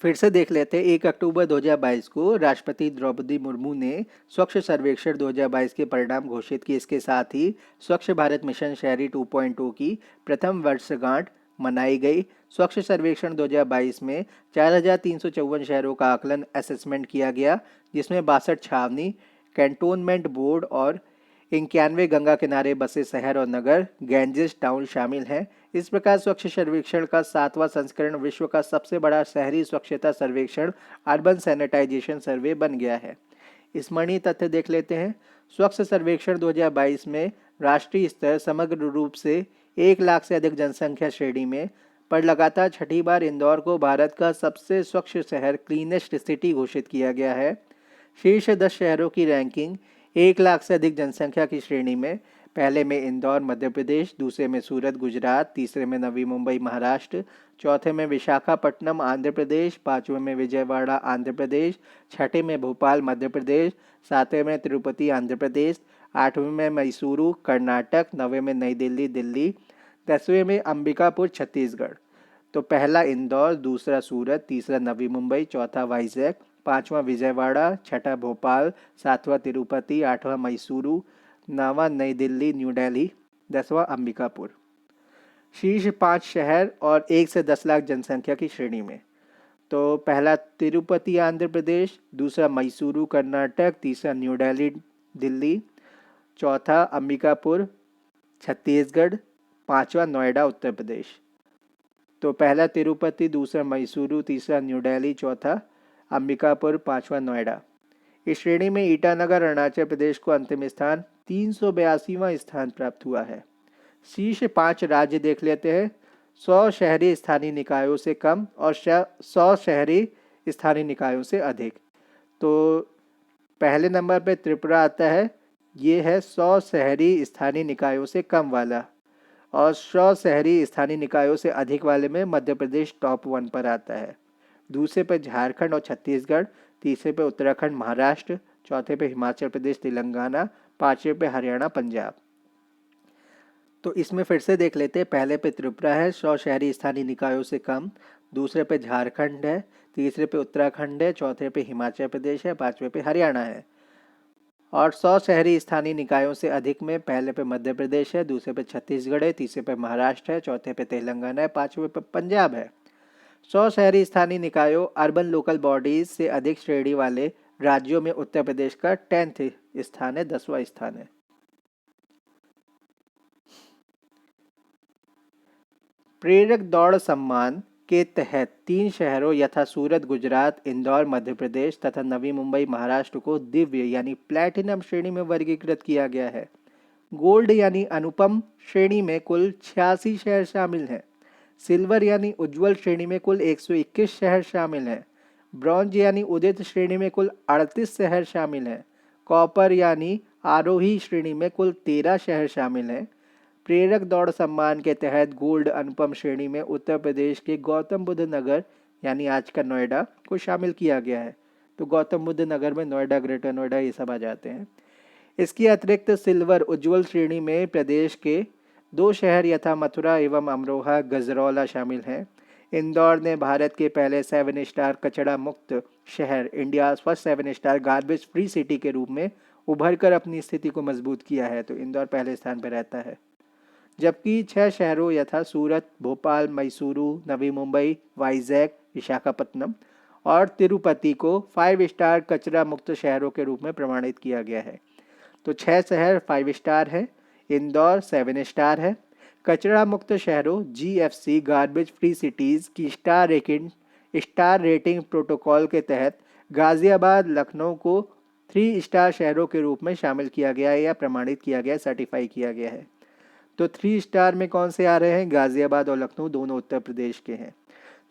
फिर से देख लेते हैं। 1 अक्टूबर 2022 को राष्ट्रपति द्रौपदी मुर्मू ने स्वच्छ सर्वेक्षण 2022 के परिणाम घोषित किए। इसके साथ ही स्वच्छ भारत मिशन शहरी 2.0 की प्रथम वर्षगांठ मनाई गई स्वच्छ सर्वेक्षण 2022 में 4,354 शहरों का आकलन असेसमेंट किया गया, जिसमें 62 छावनी, कैंटोनमेंट बोर्ड और 91 गंगा किनारे बसे शहर और नगर गैंजेस टाउन शामिल हैं। इस प्रकार स्वच्छ सर्वेक्षण का 7वां संस्करण विश्व का सबसे बड़ा शहरी स्वच्छता सर्वेक्षण अर्बन सैनिटाइजेशन सर्वे बन गया है। स्मरणीय तथ्य देख लेते हैं। स्वच्छ सर्वेक्षण 2022 में राष्ट्रीय स्तर समग्र रूप से 1 लाख से अधिक जनसंख्या श्रेणी में पर लगातार छठी बार इंदौर को भारत का सबसे स्वच्छ शहर क्लीनेस्ट सिटी घोषित किया गया है। शीर्ष 10 शहरों की रैंकिंग 1 लाख से अधिक जनसंख्या की श्रेणी में पहले में इंदौर मध्य प्रदेश, दूसरे में सूरत गुजरात, तीसरे में नवी मुंबई महाराष्ट्र, चौथे में विशाखापट्टनम आंध्र प्रदेश, पांचवें में विजयवाड़ा आंध्र प्रदेश, छठे में भोपाल मध्य प्रदेश, सातवें में तिरुपति आंध्र प्रदेश, आठवें में मैसूरू कर्नाटक, नौवें में नई दिल्ली दिल्ली, 10वें में अंबिकापुर छत्तीसगढ़। तो पहला इंदौर, दूसरा सूरत, तीसरा नवी मुंबई, चौथा वाइजैक, पांचवां विजयवाड़ा, छठा भोपाल, सातवां तिरुपति, आठवां मैसूरू, नौवां नई दिल्ली न्यू दिल्ली, 10वां अंबिकापुर। शीर्ष 5 शहर और 1 से 10 लाख जनसंख्या की श्रेणी में तो पहला तिरुपति आंध्र प्रदेश, दूसरा मैसूरू कर्नाटक, तीसरा न्यू दिल्ली दिल्ली, चौथा अंबिकापुर छत्तीसगढ़, पांचवा नोएडा उत्तर प्रदेश। तो पहला तिरुपति, दूसरा मैसूरू, तीसरा न्यू दिल्ली, चौथा अंबिकापुर, पांचवा नोएडा। इस श्रेणी में ईटानगर अरुणाचल प्रदेश को अंतिम स्थान 382वां स्थान प्राप्त हुआ है। शीर्ष 5 राज्य देख लेते हैं। 100 शहरी स्थानीय निकायों से कम और 100 शहरी स्थानीय निकायों से अधिक। तो पहले नंबर पे त्रिपुरा आता है, ये है 100 शहरी स्थानीय निकायों से कम वाला, और 100 शहरी स्थानीय निकायों से अधिक वाले में मध्य प्रदेश टॉप 1 पर आता है। दूसरे पे झारखंड और छत्तीसगढ़, तीसरे पे उत्तराखंड महाराष्ट्र, चौथे पे हिमाचल प्रदेश तेलंगाना, पांचवे पे हरियाणा पंजाब। तो इसमें फिर से देख लेते हैं। पहले पे त्रिपुरा है 100 शहरी स्थानीय निकायों से कम, दूसरे पे झारखंड है, तीसरे पे उत्तराखंड है, चौथे पे हिमाचल प्रदेश है, पांचवे पे हरियाणा है। और 100 शहरी स्थानीय निकायों से अधिक में पहले पे मध्य प्रदेश है, दूसरे पे छत्तीसगढ़ है, तीसरे पे महाराष्ट्र है, चौथे पे तेलंगाना है, पांचवे पे पंजाब है। 100 शहरी स्थानीय निकायों अर्बन लोकल बॉडीज से अधिक श्रेणी वाले राज्यों में उत्तर प्रदेश का 10th स्थान है, 10वां स्थान है। प्रेरक दौड़ सम्मान के तहत 3 शहरों यथा सूरत गुजरात, इंदौर मध्य प्रदेश तथा नवी मुंबई महाराष्ट्र को दिव्य यानी प्लैटिनम श्रेणी में वर्गीकृत किया गया है। गोल्ड यानी अनुपम श्रेणी में कुल 86 शहर शामिल हैं। सिल्वर यानी उज्जवल श्रेणी में कुल 121 शहर शामिल हैं। ब्रॉन्ज यानी उदित श्रेणी में कुल 38 शहर शामिल हैं। कॉपर यानी आरोही श्रेणी में कुल 13 शहर शामिल हैं। प्रेरक दौड़ सम्मान के तहत गोल्ड अनुपम श्रेणी में उत्तर प्रदेश के गौतम बुद्ध नगर यानी आज का नोएडा को शामिल किया गया है। तो गौतम बुद्ध नगर में नोएडा, ग्रेटर नोएडा ये सब आ जाते हैं। इसके अतिरिक्त सिल्वर उज्जवल श्रेणी में प्रदेश के 2 शहर यथा मथुरा एवं अमरोहा गजरौला शामिल हैं। इंदौर ने भारत के पहले 7 स्टार कचरा मुक्त शहर, India first 7 star garbage free city के रूप में उभर कर अपनी स्थिति को मजबूत किया है। तो इंदौर पहले स्थान पर रहता है। जबकि 6 शहरों यथा सूरत, भोपाल, मैसूरू, नवी मुंबई, वाइजैक, विशाखापट्टनम और तिरुपति को 5 स्टार कचरा मुक्त शहरों के रूप में प्रमाणित किया गया है। तो 6 शहर 5 स्टार है, इंदौर 7 स्टार है। कचरा मुक्त शहरों GFC गार्बेज फ्री सिटीज़ की स्टार रेटिंग प्रोटोकॉल के तहत गाजियाबाद, लखनऊ को 3 स्टार शहरों के रूप में शामिल किया गया है या प्रमाणित किया गया है, सर्टिफाई किया गया है। तो 3 स्टार में कौन से आ रहे हैं? गाजियाबाद और लखनऊ दोनों उत्तर प्रदेश के हैं।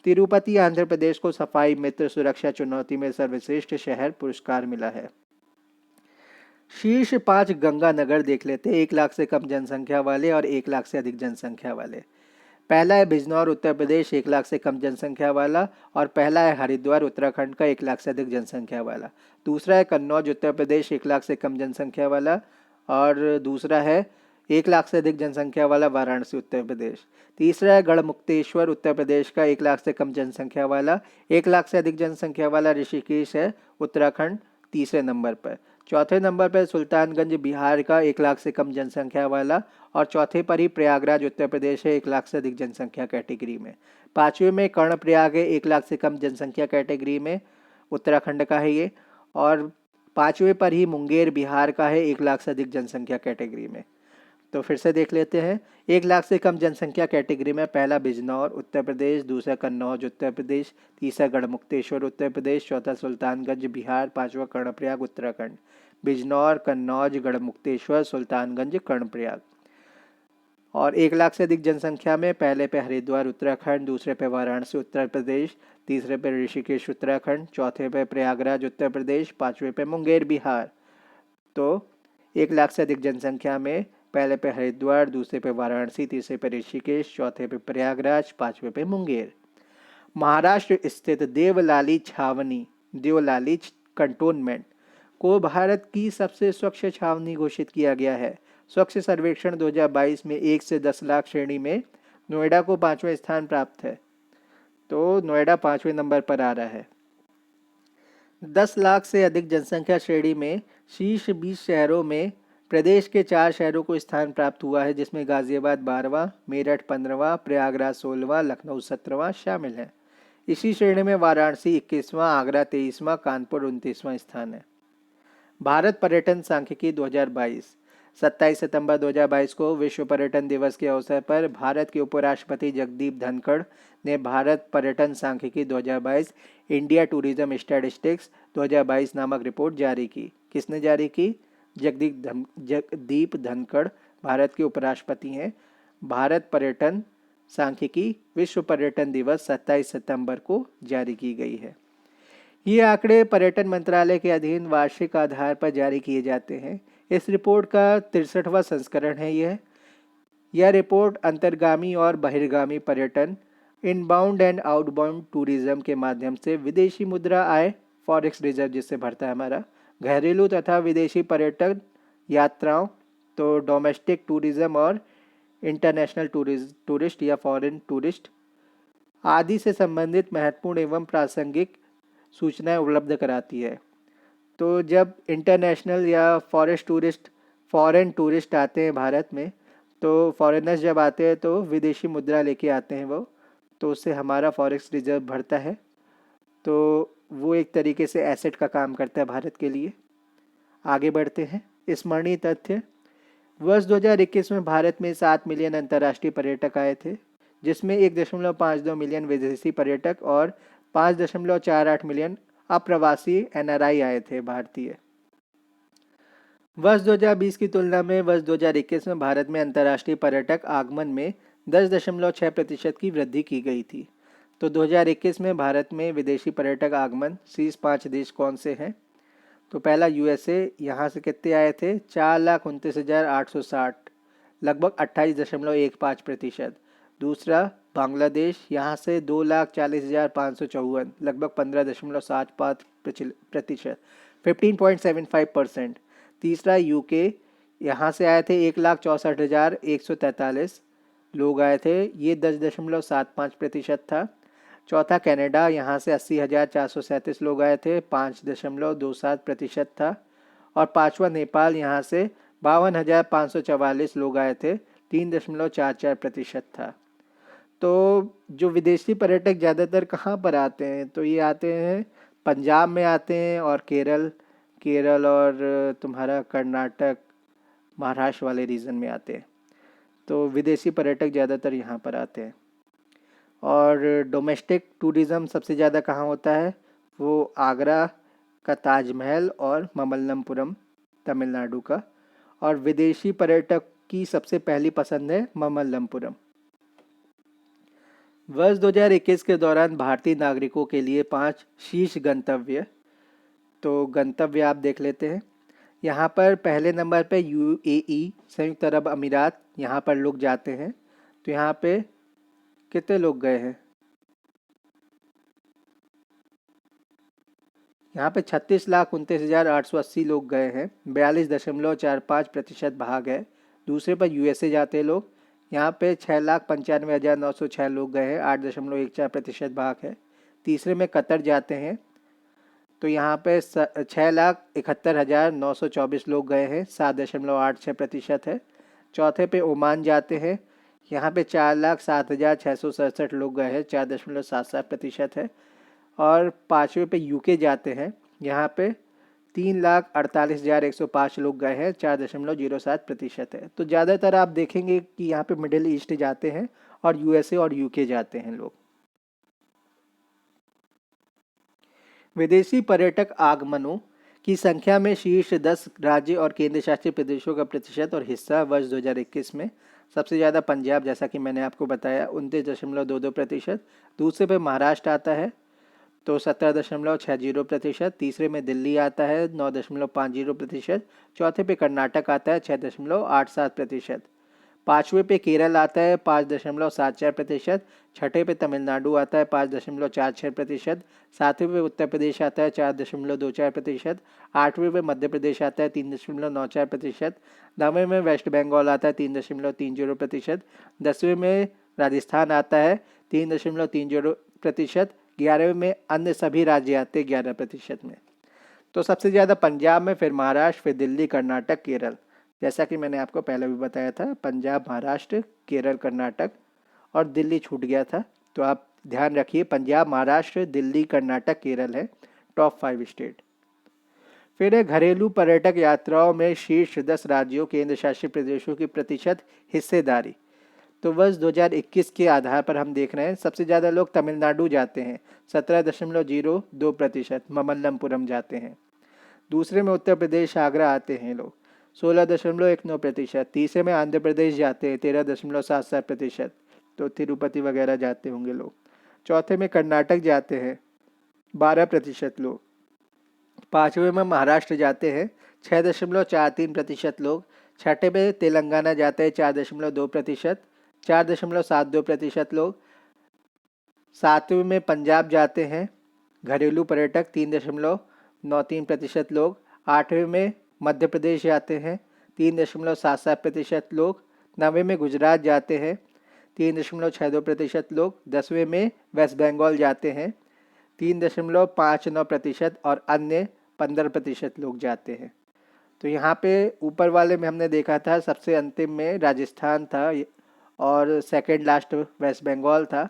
तिरुपति आंध्र प्रदेश को सफाई मित्र सुरक्षा चुनौती में सर्वश्रेष्ठ शहर पुरस्कार मिला है। शीर्ष 5 गंगा नगर देख लेते हैं, 1 लाख से कम जनसंख्या वाले और 1 लाख से अधिक जनसंख्या वाले। पहला है बिजनौर उत्तर प्रदेश, 1 लाख से कम जनसंख्या वाला, और पहला है हरिद्वार उत्तराखंड का 1 लाख से अधिक जनसंख्या वाला। दूसरा है कन्नौज उत्तर प्रदेश, 1 लाख से कम जनसंख्या वाला, और दूसरा है 1 लाख से अधिक जनसंख्या वाला वाराणसी उत्तर प्रदेश। तीसरा है गढ़मुक्तेश्वर उत्तर प्रदेश का 1 लाख से कम जनसंख्या वाला। 1 लाख से अधिक जनसंख्या वाला ऋषिकेश है उत्तराखंड तीसरे नंबर पर। चौथे नंबर पर सुल्तानगंज बिहार का 1 लाख से कम जनसंख्या वाला, और चौथे पर ही प्रयागराज उत्तर प्रदेश है 1 लाख से अधिक जनसंख्या कैटेगरी में। पाँचवें में कर्णप्रयाग है 1 लाख से कम जनसंख्या कैटेगरी में, उत्तराखंड का है ये। और पाँचवें पर ही मुंगेर बिहार का है 1 लाख से अधिक जनसंख्या कैटेगरी में। तो फिर से देख लेते हैं। 1 लाख से कम जनसंख्या कैटेगरी में पहला बिजनौर उत्तर प्रदेश, दूसरा कन्नौज उत्तर प्रदेश, तीसरा गढ़मुक्तेश्वर उत्तर प्रदेश, चौथा सुल्तानगंज बिहार, पांचवा कर्णप्रयाग उत्तराखंड। बिजनौर, कन्नौज, गढ़मुक्तेश्वर, सुल्तानगंज, कर्णप्रयाग। और 1 लाख से अधिक जनसंख्या में पहले पे हरिद्वार उत्तराखंड, दूसरे पे वाराणसी उत्तर प्रदेश, तीसरे पे ऋषिकेश उत्तराखंड, चौथे पे प्रयागराज उत्तर प्रदेश, पांचवे पे मुंगेर बिहार। तो 1 लाख से अधिक जनसंख्या में पहले पे हरिद्वार, दूसरे पे वाराणसी, तीसरे पे ऋषिकेश, चौथे पे प्रयागराज, पांचवे पे मुंगेर। महाराष्ट्र स्थित देवलाली छावनी, देवलाली कंटोनमेंट को भारत की सबसे स्वच्छ छावनी घोषित किया गया है। स्वच्छ सर्वेक्षण 2022 में 1 से 10 लाख श्रेणी में नोएडा को 5वें स्थान प्राप्त है। तो नोएडा 5वें नंबर पर आ रहा है। 10 लाख से अधिक जनसंख्या श्रेणी में शीर्ष 20 शहरों में प्रदेश के 4 शहरों को स्थान प्राप्त हुआ है, जिसमें गाजियाबाद 12वां, मेरठ 15वां, प्रयागराज 16वां, लखनऊ 17वां शामिल है। इसी श्रेणी में वाराणसी 21वां, आगरा 23वां, कानपुर 29वां स्थान है। भारत पर्यटन सांख्यिकी 2022। 27 सितंबर 2022 को विश्व पर्यटन दिवस के अवसर पर भारत के उपराष्ट्रपति जगदीप धनखड़ ने भारत पर्यटन सांख्यिकी 2022 इंडिया टूरिज्म स्टैटिस्टिक्स 2022 नामक रिपोर्ट जारी की। किसने जारी की? जगदीप धनखड़ भारत के उपराष्ट्रपति हैं। भारत पर्यटन सांख्यिकी विश्व पर्यटन दिवस 27 सितंबर को जारी की गई है। ये आंकड़े पर्यटन मंत्रालय के अधीन वार्षिक आधार पर जारी किए जाते हैं। इस रिपोर्ट का 63वां संस्करण है यह रिपोर्ट अंतर्गामी और बहिर्गामी पर्यटन, इनबाउंड एंड आउटबाउंड टूरिज्म के माध्यम से विदेशी मुद्रा आय, फॉरेक्स रिजर्व जिससे भरता है हमारा, घरेलू तथा विदेशी पर्यटन यात्राओं, तो डोमेस्टिक टूरिज्म और इंटरनेशनल टूरिस्ट या फॉरेन टूरिस्ट आदि से संबंधित महत्वपूर्ण एवं प्रासंगिक सूचनाएं उपलब्ध कराती है। तो जब इंटरनेशनल या फॉरेन टूरिस्ट आते हैं भारत में, तो फॉरेनर्स जब आते हैं तो विदेशी मुद्रा लेके आते हैं वो, तो उससे हमारा फॉरेक्स रिजर्व बढ़ता है। तो वो एक तरीके से एसेट का काम करता है भारत के लिए। आगे बढ़ते हैं। स्मरणीय तथ्य। वर्ष 2021 में भारत में 7 मिलियन अंतर्राष्ट्रीय पर्यटक आए थे, जिसमें 1.52 मिलियन विदेशी पर्यटक और 5.48 मिलियन अप्रवासी NRI आए थे भारतीय। वर्ष 2020 की तुलना में वर्ष 2021 में भारत में अंतर्राष्ट्रीय पर्यटक आगमन में 10.6% की वृद्धि की गई थी। तो 2021 में भारत में विदेशी पर्यटक आगमन शीर्ष 5 देश कौन से हैं? तो पहला USA, यहाँ से कितने आए थे? 4,29,860, लगभग 28.15%। दूसरा बांग्लादेश, यहाँ से 2,40,554, लगभग 15.75%, 15.75%। तीसरा UK, यहाँ से आए थे 1,64,143 लोग आए थे, ये 10.75% था। चौथा कनाडा, यहाँ से 80,437 लोग आए थे, 5.27% था। और पांचवा नेपाल, यहाँ से 52,544 लोग आए थे, 3.44% था। तो जो विदेशी पर्यटक ज़्यादातर कहाँ पर आते हैं? तो ये आते हैं पंजाब में आते हैं, और केरल और तुम्हारा कर्नाटक, महाराष्ट्र वाले रीजन में आते हैं। तो विदेशी पर्यटक ज़्यादातर यहाँ पर आते हैं। और डोमेस्टिक टूरिज़्म सबसे ज़्यादा कहाँ होता है? वो आगरा का ताजमहल और ममल्लपुरम, तमिलनाडु का। और विदेशी पर्यटक की सबसे पहली पसंद है ममल्लपुरम। वर्ष 2021 के दौरान भारतीय नागरिकों के लिए 5 शीर्ष गंतव्य, तो गंतव्य आप देख लेते हैं। यहाँ पर पहले नंबर पे UAE, संयुक्त अरब अमीरात, यहाँ पर लोग जाते हैं। तो यहाँ पे कितने लोग गए हैं? यहाँ पे 36,29,880 लोग गए हैं, 42.45% भाग है। दूसरे पर USA जाते हैं लोग, यहाँ पे 6,95,906 लोग गए हैं, 8.14% भाग है। तीसरे में कतर जाते हैं, तो यहाँ पे 6,71,924 लोग गए हैं, 7.86% है। चौथे पे ओमान जाते हैं, यहाँ पे 4,07,667 लोग गए हैं, 4.77% है। और पाँचवें पे यूके जाते हैं, यहाँ पे 3,48,105 लोग गए हैं, 4.07% है। तो ज़्यादातर आप देखेंगे कि यहाँ पे मिडिल ईस्ट जाते हैं और यूएसए और यूके जाते हैं लोग। विदेशी पर्यटक आगमनों की संख्या में शीर्ष 10 राज्य और केंद्र शासित प्रदेशों का प्रतिशत और हिस्सा वर्ष 2021 में सबसे ज़्यादा पंजाब, जैसा कि मैंने आपको बताया, 29.22%। दूसरे पे महाराष्ट्र आता है तो 17.60%। तीसरे में दिल्ली आता है 9.50%। चौथे पे कर्नाटक आता है 6.87%। पाँचवें पे केरल आता है 5.74%। छठे पे तमिलनाडु आता है 5.46%। सातवें पे उत्तर प्रदेश आता है 4.24%। आठवें पे मध्य प्रदेश आता है 3.94%। नौवें में वेस्ट बंगाल आता है 3.30%। 10वें में राजस्थान आता है 3.30%। 11वें में अन्य सभी राज्य आते हैं 11% में। तो सबसे ज़्यादा पंजाब में, फिर महाराष्ट्र, फिर दिल्ली, कर्नाटक, केरल। जैसा कि मैंने आपको पहले भी बताया था, पंजाब, महाराष्ट्र, केरल, कर्नाटक और दिल्ली छूट गया था। तो आप ध्यान रखिए, पंजाब, महाराष्ट्र, दिल्ली, कर्नाटक, केरल है टॉप 5 स्टेट। फिर है घरेलू पर्यटक यात्राओं में शीर्ष 10 राज्यों केंद्र शासित प्रदेशों की प्रतिशत हिस्सेदारी। तो वर्ष 2021 के आधार पर हम देख रहे हैं, सबसे ज़्यादा लोग तमिलनाडु जाते हैं, 17.02%। ममल्लपुरम जाते हैं। दूसरे में उत्तर प्रदेश, आगरा आते हैं लोग, 16.19%। तीसरे में आंध्र प्रदेश जाते हैं, 13.77%। तो तिरुपति वगैरह जाते होंगे लोग। चौथे में कर्नाटक जाते हैं, 12% लोग। पाँचवें में महाराष्ट्र जाते हैं, 6.43% लोग। छठे में तेलंगाना जाते हैं, 4.2%, 4.72% लोग। सातवें में पंजाब जाते हैं घरेलू पर्यटक, 3.93% लोग। आठवें में मध्य प्रदेश जाते हैं, 3.77% लोग। नौवें में गुजरात जाते हैं, 3.62% लोग। 10वें में वेस्ट बंगाल जाते हैं, 3.59%। और अन्य 15% लोग जाते हैं। तो यहाँ पे ऊपर वाले में हमने देखा था, सबसे अंतिम में राजस्थान था और सेकंड लास्ट वेस्ट बंगाल था।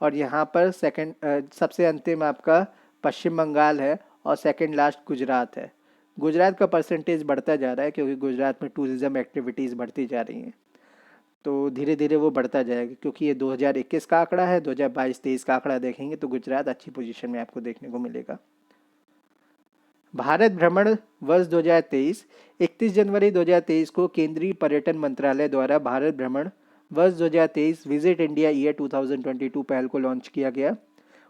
और यहाँ पर सबसे अंतिम आपका पश्चिम बंगाल है और सेकंड लास्ट गुजरात है। गुजरात का परसेंटेज बढ़ता जा रहा है क्योंकि गुजरात में टूरिज़्म एक्टिविटीज़ बढ़ती जा रही हैं। तो धीरे धीरे वो बढ़ता जाएगा, क्योंकि ये 2021 का आंकड़ा है। 2022-23 का आंकड़ा देखेंगे तो गुजरात अच्छी पोजीशन में आपको देखने को मिलेगा। भारत भ्रमण वर्ष 2023। 31 जनवरी 2023 को केंद्रीय पर्यटन मंत्रालय द्वारा भारत भ्रमण वर्ष 2023 विजिट इंडिया ईयर 2022 पहल को लॉन्च किया गया।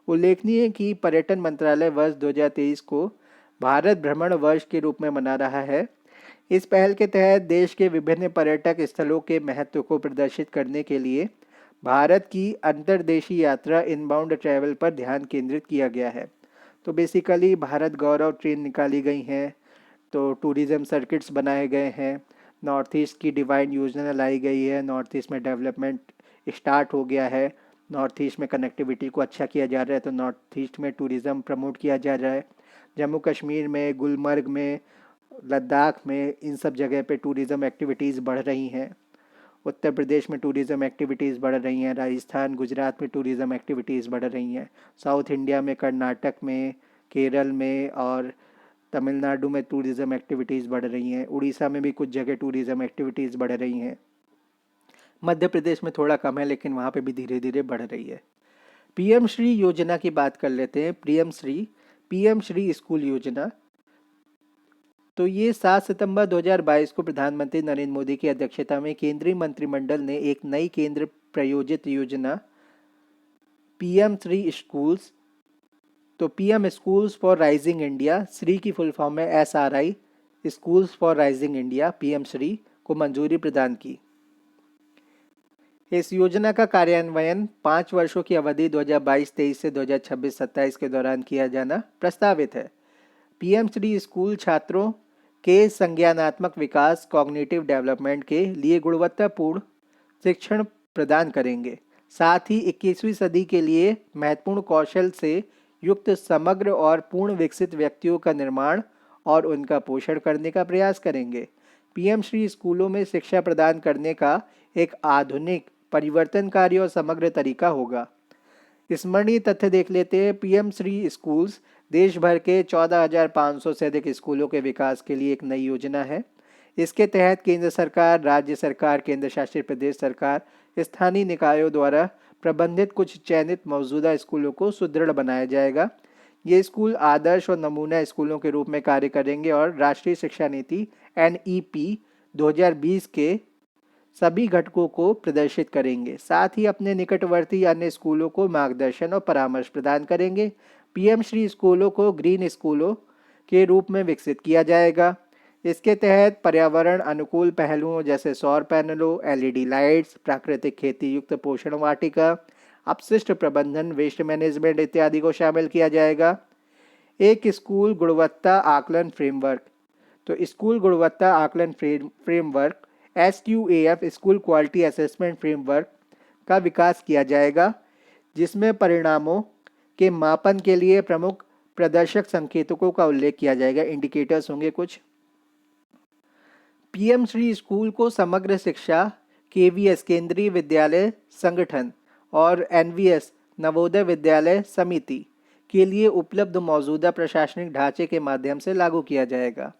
उल्लेखनीय है कि पर्यटन मंत्रालय वर्ष 2023 को भारत भ्रमण वर्ष के रूप में मना रहा है। इस पहल के तहत देश के विभिन्न पर्यटक स्थलों के महत्व को प्रदर्शित करने के लिए भारत की अंतर्देशीय यात्रा इनबाउंड ट्रैवल पर ध्यान केंद्रित किया गया है। तो बेसिकली भारत गौरव ट्रेन निकाली गई हैं, तो टूरिज़्म सर्किट्स बनाए गए हैं, नॉर्थ ईस्ट की डिवाइन योजना लाई गई है, नॉर्थ ईस्ट में डेवलपमेंट स्टार्ट हो गया है, नॉर्थ ईस्ट में कनेक्टिविटी को अच्छा किया जा रहा है, तो नॉर्थ ईस्ट में टूरिज़्म प्रमोट किया जा रहा है। जम्मू कश्मीर में, गुलमर्ग में, लद्दाख में, इन सब जगह पे टूरिज़्म एक्टिविटीज़ बढ़ रही हैं। उत्तर प्रदेश में टूरिज़्म एक्टिविटीज़ बढ़ रही हैं, राजस्थान, गुजरात में टूरिज़्म एक्टिविटीज़ बढ़ रही हैं। साउथ इंडिया में कर्नाटक में, केरल में और तमिलनाडु में टूरिज़्म एक्टिविटीज़ बढ़ रही हैं। उड़ीसा में भी कुछ जगह टूरिज़्म एक्टिविटीज़ बढ़ रही हैं। मध्य प्रदेश में थोड़ा कम है, लेकिन वहाँ पे भी धीरे धीरे बढ़ रही है। पीएम श्री योजना की बात कर लेते हैं। पीएम श्री स्कूल योजना, तो ये 7 सितंबर 2022 को प्रधानमंत्री नरेंद्र मोदी की अध्यक्षता में केंद्रीय मंत्रिमंडल ने एक नई केंद्र प्रायोजित योजना पीएम श्री स्कूल्स, तो PM schools for rising India, Shri की फुल फॉर्म है SRI, schools for rising India, PM Shri को मंजूरी प्रदान की। इस योजना का कार्यान्वयन 5 वर्षों की अवधि 2022-23 से 2026-27 के दौरान किया जाना प्रस्तावित है। पीएम श्री स्कूल छात्रों के संज्ञानात्मक विकास, कॉग्निटिव डेवलपमेंट के लिए गुणवत्तापूर्ण शिक्षण प्रदान करेंगे। साथ ही 21वीं सदी के लिए महत्वपूर्ण कौशल से युक्त समग्र और पूर्ण विकसित व्यक्तियों का निर्माण और उनका पोषण करने का प्रयास करेंगे। पीएम श्री स्कूलों में शिक्षा प्रदान करने का एक आधुनिक, परिवर्तनकारी और समग्र तरीका होगा। स्मरणीय तथ्य देख लेते हैं। पीएम श्री स्कूल्स देश भर के 14,500 से अधिक स्कूलों के विकास के लिए एक नई योजना है। इसके तहत केंद्र सरकार, राज्य सरकार, केंद्र शासित प्रदेश सरकार, स्थानीय निकायों द्वारा प्रबंधित कुछ चयनित मौजूदा स्कूलों को सुदृढ़ बनाया जाएगा। ये स्कूल आदर्श और नमूना स्कूलों के रूप में कार्य करेंगे और राष्ट्रीय शिक्षा नीति NEP 2020 के सभी घटकों को प्रदर्शित करेंगे। साथ ही अपने निकटवर्ती अन्य स्कूलों को मार्गदर्शन और परामर्श प्रदान करेंगे। पीएम श्री स्कूलों को ग्रीन स्कूलों के रूप में विकसित किया जाएगा। इसके तहत पर्यावरण अनुकूल पहलुओं जैसे सौर पैनलों, LED लाइट्स, प्राकृतिक खेती युक्त पोषण वाटिका, अपशिष्ट प्रबंधन, वेस्ट मैनेजमेंट इत्यादि को शामिल किया जाएगा। एक स्कूल गुणवत्ता आकलन फ्रेमवर्क। तो स्कूल गुणवत्ता आकलन framework SQAF school quality assessment framework का विकास किया जाएगा, जिसमें परिणामों के मापन के लिए प्रमुख प्रदर्शक संकेतकों का उल्लेख किया जाएगा। इंडिकेटर्स होंगे कुछ। पीएम श्री स्कूल को समग्र शिक्षा, KVS केंद्रीय विद्यालय संगठन और NVS नवोदय विद्यालय समिति के लिए उपलब्ध मौजूदा प्रशासनिक ढांचे के माध्यम से लागू किया जाएगा।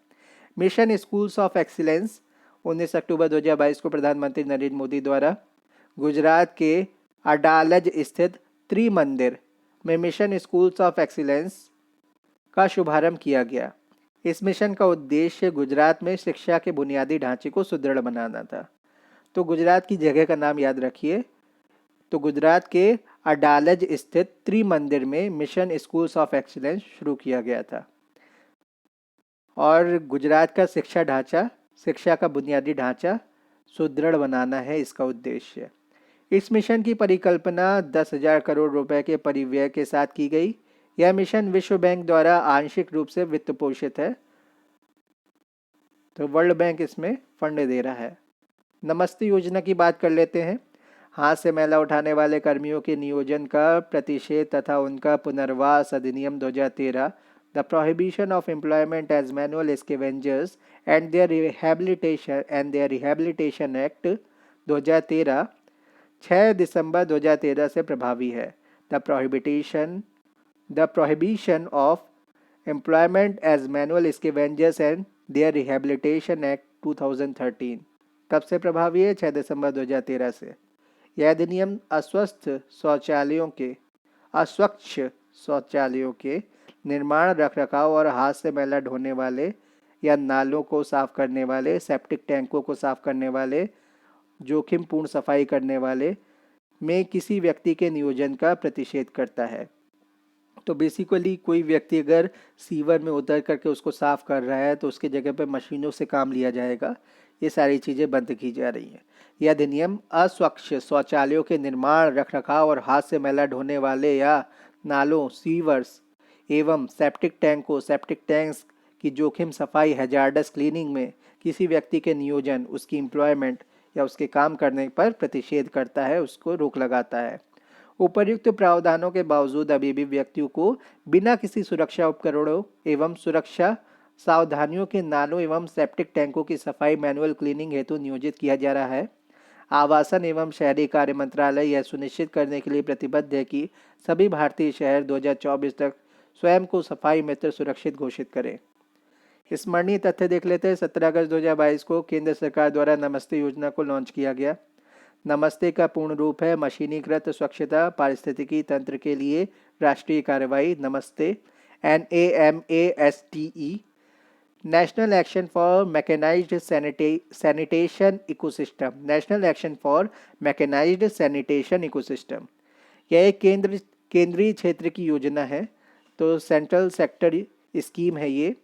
मिशन स्कूल्स ऑफ एक्सीलेंस 19 अक्टूबर 2022 को प्रधानमंत्री नरेंद्र मोदी द्वारा गुजरात के अडालज स्थित त्रिमंदिर में मिशन स्कूल्स ऑफ एक्सीलेंस का शुभारंभ किया गया। इस मिशन का उद्देश्य गुजरात में शिक्षा के बुनियादी ढांचे को सुदृढ़ बनाना था। तो गुजरात की जगह का नाम याद रखिए। तो गुजरात के अडालज स्थित त्रिमंदिर में मिशन स्कूल्स ऑफ एक्सीलेंस शुरू किया गया था और गुजरात का शिक्षा ढांचा, शिक्षा का बुनियादी ढांचा सुदृढ़ बनाना है इसका उद्देश्य। इस मिशन की परिकल्पना 10,000 करोड़ रुपए के परिव्यय के साथ की गई। यह मिशन विश्व बैंक द्वारा आंशिक रूप से वित्त पोषित है, तो वर्ल्ड बैंक इसमें फंड दे रहा है। नमस्ते योजना की बात कर लेते हैं। हाथ से मैला उठाने वाले कर्मियों के नियोजन का प्रतिषेध तथा उनका पुनर्वास अधिनियम 2013, the prohibition of employment as manual scavengers and their rehabilitation act 2013 6 दिसंबर 2013 से प्रभावी है। The prohibition of employment as manual scavengers and their rehabilitation act 2013 कब से प्रभावी है? 6 दिसंबर 2013 से। यह अधिनियम अस्वच्छ शौचालयों के निर्माण, रखरखाव और हाथ से मैला ढोने वाले या नालों को साफ करने वाले, सेप्टिक टैंकों को साफ करने वाले, जोखिमपूर्ण सफाई करने वाले में किसी व्यक्ति के नियोजन का प्रतिषेध करता है। तो बेसिकली कोई व्यक्ति अगर सीवर में उतर करके उसको साफ कर रहा है तो उसके जगह पे मशीनों से काम लिया जाएगा। ये सारी चीज़ें बंद की जा रही हैं। यह अधिनियम अस्वच्छ शौचालयों के निर्माण, रखरखाव और हाथ से मैला ढोने वाले या नालों, सीवर्स एवं सेप्टिक टैंक्स की जोखिम सफाई, हैजार्डस क्लीनिंग में किसी व्यक्ति के नियोजन, उसकी एम्प्लॉयमेंट या उसके काम करने पर प्रतिषेध करता है, उसको रोक लगाता है। उपर्युक्त प्रावधानों के बावजूद अभी भी व्यक्तियों को बिना किसी सुरक्षा उपकरणों एवं सुरक्षा सावधानियों के नालों एवं सेप्टिक टैंकों की सफाई मैनुअल क्लीनिंग हेतु नियोजित किया जा रहा है। आवासन एवं शहरी कार्य मंत्रालय यह सुनिश्चित करने के लिए प्रतिबद्ध है कि सभी भारतीय शहर 2024 तक स्वयं को सफाई मित्र सुरक्षित घोषित करें। स्मरणीय तथ्य देख लेते हैं। 17 अगस्त 2022 को केंद्र सरकार द्वारा नमस्ते योजना को लॉन्च किया गया। नमस्ते का पूर्ण रूप है मशीनीकृत स्वच्छता पारिस्थितिकी तंत्र के लिए राष्ट्रीय कार्रवाई Namaste, NAMASTE, national action for mechanised sanitation ecosystem, national action for mechanised sanitation ecosystem. यह एक केंद्रीय क्षेत्र की योजना है, तो सेंट्रल सेक्टर स्कीम है ये।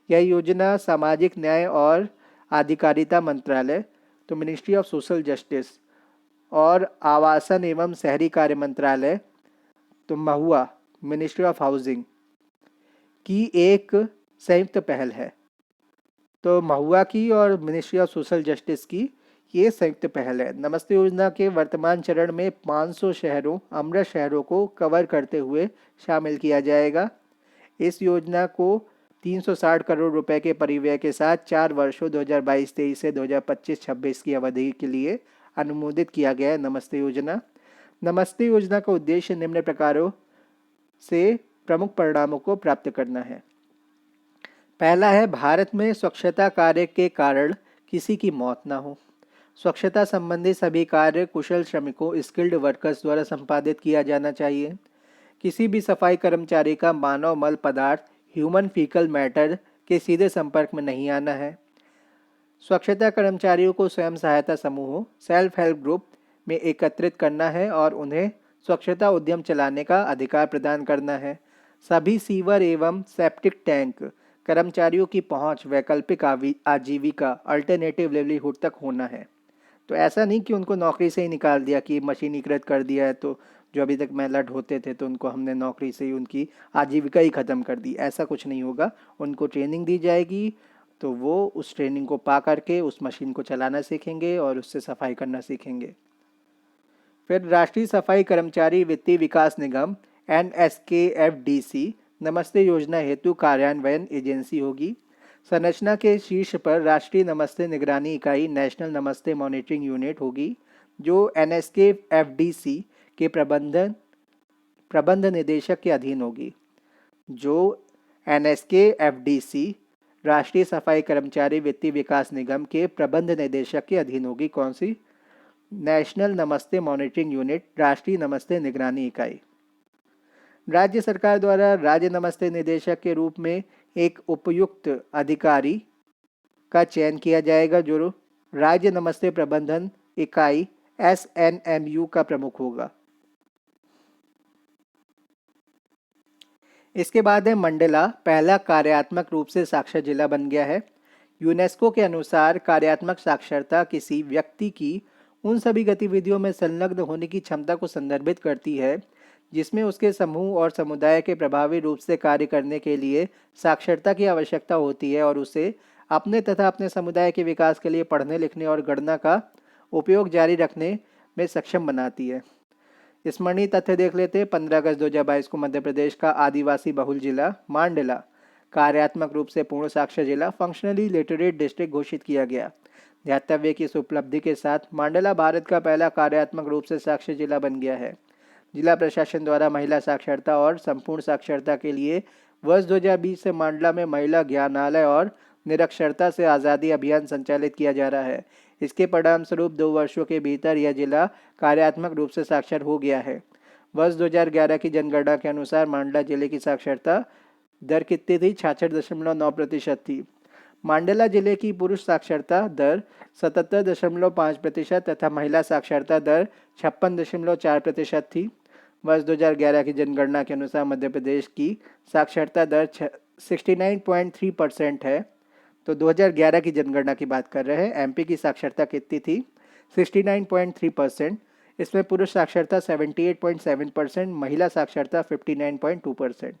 यह योजना सामाजिक न्याय और आधिकारिता मंत्रालय, तो मिनिस्ट्री ऑफ सोशल जस्टिस, और आवासन एवं शहरी कार्य मंत्रालय, तो महुआ, मिनिस्ट्री ऑफ हाउसिंग की एक संयुक्त पहल है। तो महुआ की और मिनिस्ट्री ऑफ सोशल जस्टिस की ये संयुक्त पहल है। नमस्ते योजना के वर्तमान चरण में 500 शहरों, अमृत शहरों को कवर करते हुए शामिल किया जाएगा। इस योजना को 360 करोड़ रुपए के परिव्यय के साथ 4 वर्षों 2022-23 से 2025-26 की अवधि के लिए अनुमोदित किया गया है। नमस्ते योजना का उद्देश्य निम्न प्रकारों से प्रमुख परिणामों को प्राप्त करना है। पहला है, भारत में स्वच्छता कार्य के कारण किसी की मौत ना हो। स्वच्छता संबंधी सभी कार्य कुशल श्रमिकों, स्किल्ड वर्कर्स द्वारा संपादित किया जाना चाहिए। किसी भी सफाई कर्मचारी का मानव मल पदार्थ, ह्यूमन फीकल मैटर के सीधे संपर्क में नहीं आना है। स्वच्छता कर्मचारियों को स्वयं सहायता समूहों, सेल्फ हेल्प ग्रुप में एकत्रित करना है और उन्हें स्वच्छता उद्यम चलाने का अधिकार प्रदान करना है। सभी सीवर एवं सेप्टिक टैंक कर्मचारियों की पहुंच वैकल्पिक आजीविका, अल्टरनेटिव लिवलीहुड तक होना है। तो ऐसा नहीं कि उनको नौकरी से ही निकाल दिया, कि मशीनीकृत कर दिया है, तो जो अभी तक महिला ढोते थे तो उनको हमने नौकरी से ही उनकी आजीविका ही ख़त्म कर दी। ऐसा कुछ नहीं होगा। उनको ट्रेनिंग दी जाएगी, तो वो उस ट्रेनिंग को पा करके उस मशीन को चलाना सीखेंगे और उससे सफाई करना सीखेंगे। फिर राष्ट्रीय सफाई कर्मचारी वित्तीय विकास निगम NSKFDC नमस्ते योजना हेतु कार्यान्वयन एजेंसी होगी। संरचना के शीर्ष पर राष्ट्रीय नमस्ते निगरानी इकाई, नेशनल नमस्ते मॉनिटरिंग यूनिट होगी, जो NSKFDC के प्रबंध निदेशक के अधीन होगी। जो NSKFDC राष्ट्रीय सफाई कर्मचारी वित्तीय विकास निगम के प्रबंध निदेशक के अधीन होगी। कौन सी? नेशनल नमस्ते मॉनिटरिंग यूनिट, राष्ट्रीय नमस्ते निगरानी इकाई। राज्य सरकार द्वारा राज्य नमस्ते निदेशक के रूप में एक उपयुक्त अधिकारी का चयन किया जाएगा, जो राज्य नमस्ते प्रबंधन इकाई SNMU का प्रमुख होगा। इसके बाद है मंडला, पहला कार्यात्मक रूप से साक्षर जिला बन गया है। यूनेस्को के अनुसार कार्यात्मक साक्षरता किसी व्यक्ति की उन सभी गतिविधियों में संलग्न होने की क्षमता को संदर्भित करती है जिसमें उसके समूह और समुदाय के प्रभावी रूप से कार्य करने के लिए साक्षरता की आवश्यकता होती है, और उसे अपने तथा अपने समुदाय के विकास के लिए पढ़ने, लिखने और गणना का उपयोग जारी रखने में सक्षम बनाती है। स्मरणीय तथ्य देख लेते हैं। 15 अगस्त 2022 को मध्य प्रदेश का आदिवासी बहुल जिला मांडला कार्यात्मक रूप से पूर्ण साक्षर जिला, फंक्शनली लिटरेट डिस्ट्रिक्ट घोषित किया गया। ध्यातव्य की इस उपलब्धि के साथ मांडला भारत का पहला कार्यात्मक रूप से साक्षर जिला बन गया है। जिला प्रशासन द्वारा महिला साक्षरता और संपूर्ण साक्षरता के लिए वर्ष 2020 से मांडला में महिला ज्ञानालय और निरक्षरता से आज़ादी अभियान संचालित किया जा रहा है। इसके परिणाम स्वरूप 2 वर्षों के भीतर यह जिला कार्यात्मक रूप से साक्षर हो गया है। वर्ष 2011 की जनगणना के अनुसार मांडला जिले की साक्षरता दर कितनी थी? 66.9% थी। मांडला जिले की पुरुष साक्षरता दर 77.5% तथा महिला साक्षरता दर 56.4% थी। वर्ष 2011 की जनगणना के अनुसार मध्य प्रदेश की साक्षरता दर 69.3% है। तो 2011 की जनगणना की बात कर रहे हैं। एमपी की साक्षरता कितनी थी? 69.3%। इसमें पुरुष साक्षरता 78.7%, महिला साक्षरता 59.2%।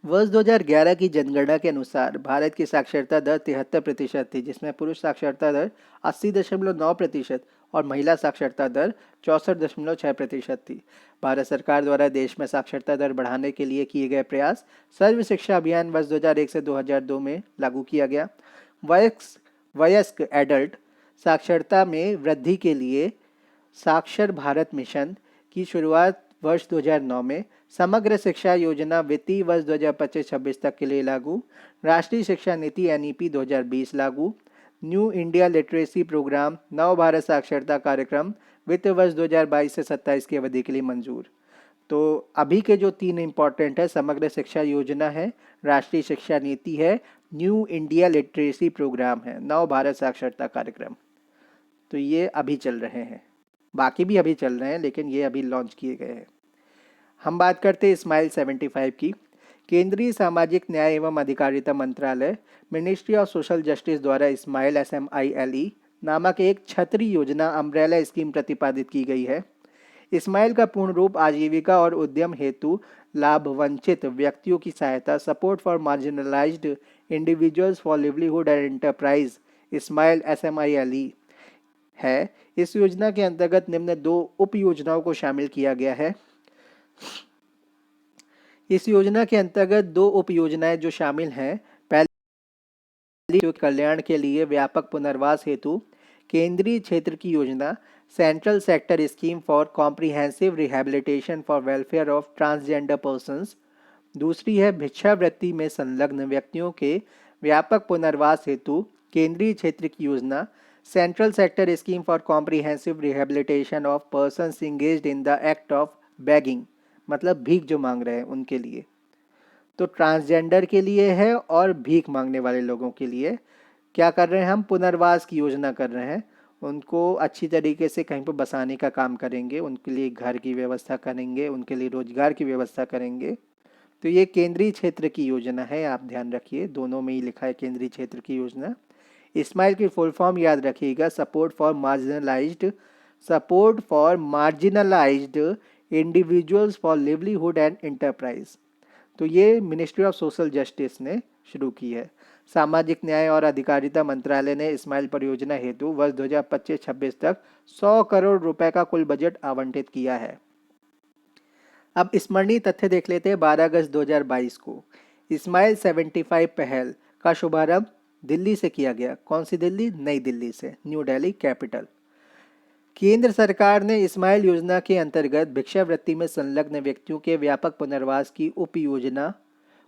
वर्ष 2011 की जनगणना के अनुसार भारत की साक्षरता दर 73% थी, जिसमें पुरुष साक्षरता दर 80.9% और महिला साक्षरता दर 64.6% थी। भारत सरकार द्वारा देश में साक्षरता दर बढ़ाने के लिए किए गए प्रयास सर्व शिक्षा अभियान वर्ष 2001 से 2002 में लागू किया गया। वयस्क एडल्ट साक्षरता में वृद्धि के लिए साक्षर भारत मिशन की शुरुआत वर्ष 2009 में, समग्र शिक्षा योजना वित्तीय वर्ष 2025-26 तक के लिए लागू, राष्ट्रीय शिक्षा नीति NEP 2020 लागू, न्यू इंडिया लिटरेसी प्रोग्राम, नव भारत साक्षरता कार्यक्रम वित्त वर्ष 2022 से 27 की अवधि के लिए मंजूर। तो अभी के जो 3 इम्पॉर्टेंट है, समग्र शिक्षा योजना है, राष्ट्रीय शिक्षा नीति है, न्यू इंडिया लिटरेसी प्रोग्राम है, नव भारत साक्षरता कार्यक्रम। तो ये अभी चल रहे हैं, बाकी भी अभी चल रहे हैं, लेकिन ये अभी लॉन्च किए गए हैं। हम बात करते हैं स्माइल 75 की। केंद्रीय सामाजिक न्याय एवं अधिकारिता मंत्रालय, मिनिस्ट्री ऑफ सोशल जस्टिस द्वारा स्माइल SMILE नामक एक छतरी योजना, अम्ब्रेला स्कीम प्रतिपादित की गई है। स्माइल का पूर्ण रूप आजीविका और उद्यम हेतु लाभ वंचित व्यक्तियों की सहायता, support for marginalised individuals for livelihood and enterprise smile SMILE है। इस योजना के अंतर्गत निम्न 2 उप योजनाओं को शामिल किया गया है। इस योजना के अंतर्गत 2 उप योजनाएं जो शामिल हैं, पहली कल्याण के लिए व्यापक पुनर्वास हेतु केंद्रीय क्षेत्र की योजना central sector scheme for comprehensive rehabilitation for welfare of transgender persons. दूसरी है भिक्षावृत्ति में संलग्न व्यक्तियों के व्यापक पुनर्वास हेतु केंद्रीय क्षेत्र की योजना central sector scheme for comprehensive rehabilitation of persons engaged in the act of begging, मतलब भीख जो मांग रहे हैं उनके लिए। तो ट्रांसजेंडर के लिए है और भीख मांगने वाले लोगों के लिए क्या कर रहे हैं, हम पुनर्वास की योजना कर रहे हैं। उनको अच्छी तरीके से कहीं पर बसाने का काम करेंगे, उनके लिए घर की व्यवस्था करेंगे, उनके लिए रोजगार की व्यवस्था करेंगे। तो ये केंद्रीय क्षेत्र की योजना है, आप ध्यान रखिए, दोनों में ही लिखा है केंद्रीय क्षेत्र की योजना। स्माइल की फुल फॉर्म याद रखिएगा, support for marginalised individuals for livelihood and enterprise. तो ये मिनिस्ट्री ऑफ सोशल जस्टिस ने शुरू की है। सामाजिक न्याय और अधिकारिता मंत्रालय ने स्माइल परियोजना हेतु वर्ष 2025-26 तक 100 करोड़ रुपए का कुल बजट आवंटित किया है। अब स्मरणीय तथ्य देख लेते हैं। 12 अगस्त 2022 को स्माइल 75 पहल का शुभारंभ दिल्ली से किया गया। कौन सी दिल्ली? नई दिल्ली से, न्यू दिल्ली कैपिटल। केंद्र सरकार ने स्माइल योजना के अंतर्गत भिक्षावृत्ति में संलग्न व्यक्तियों के व्यापक पुनर्वास की उप योजना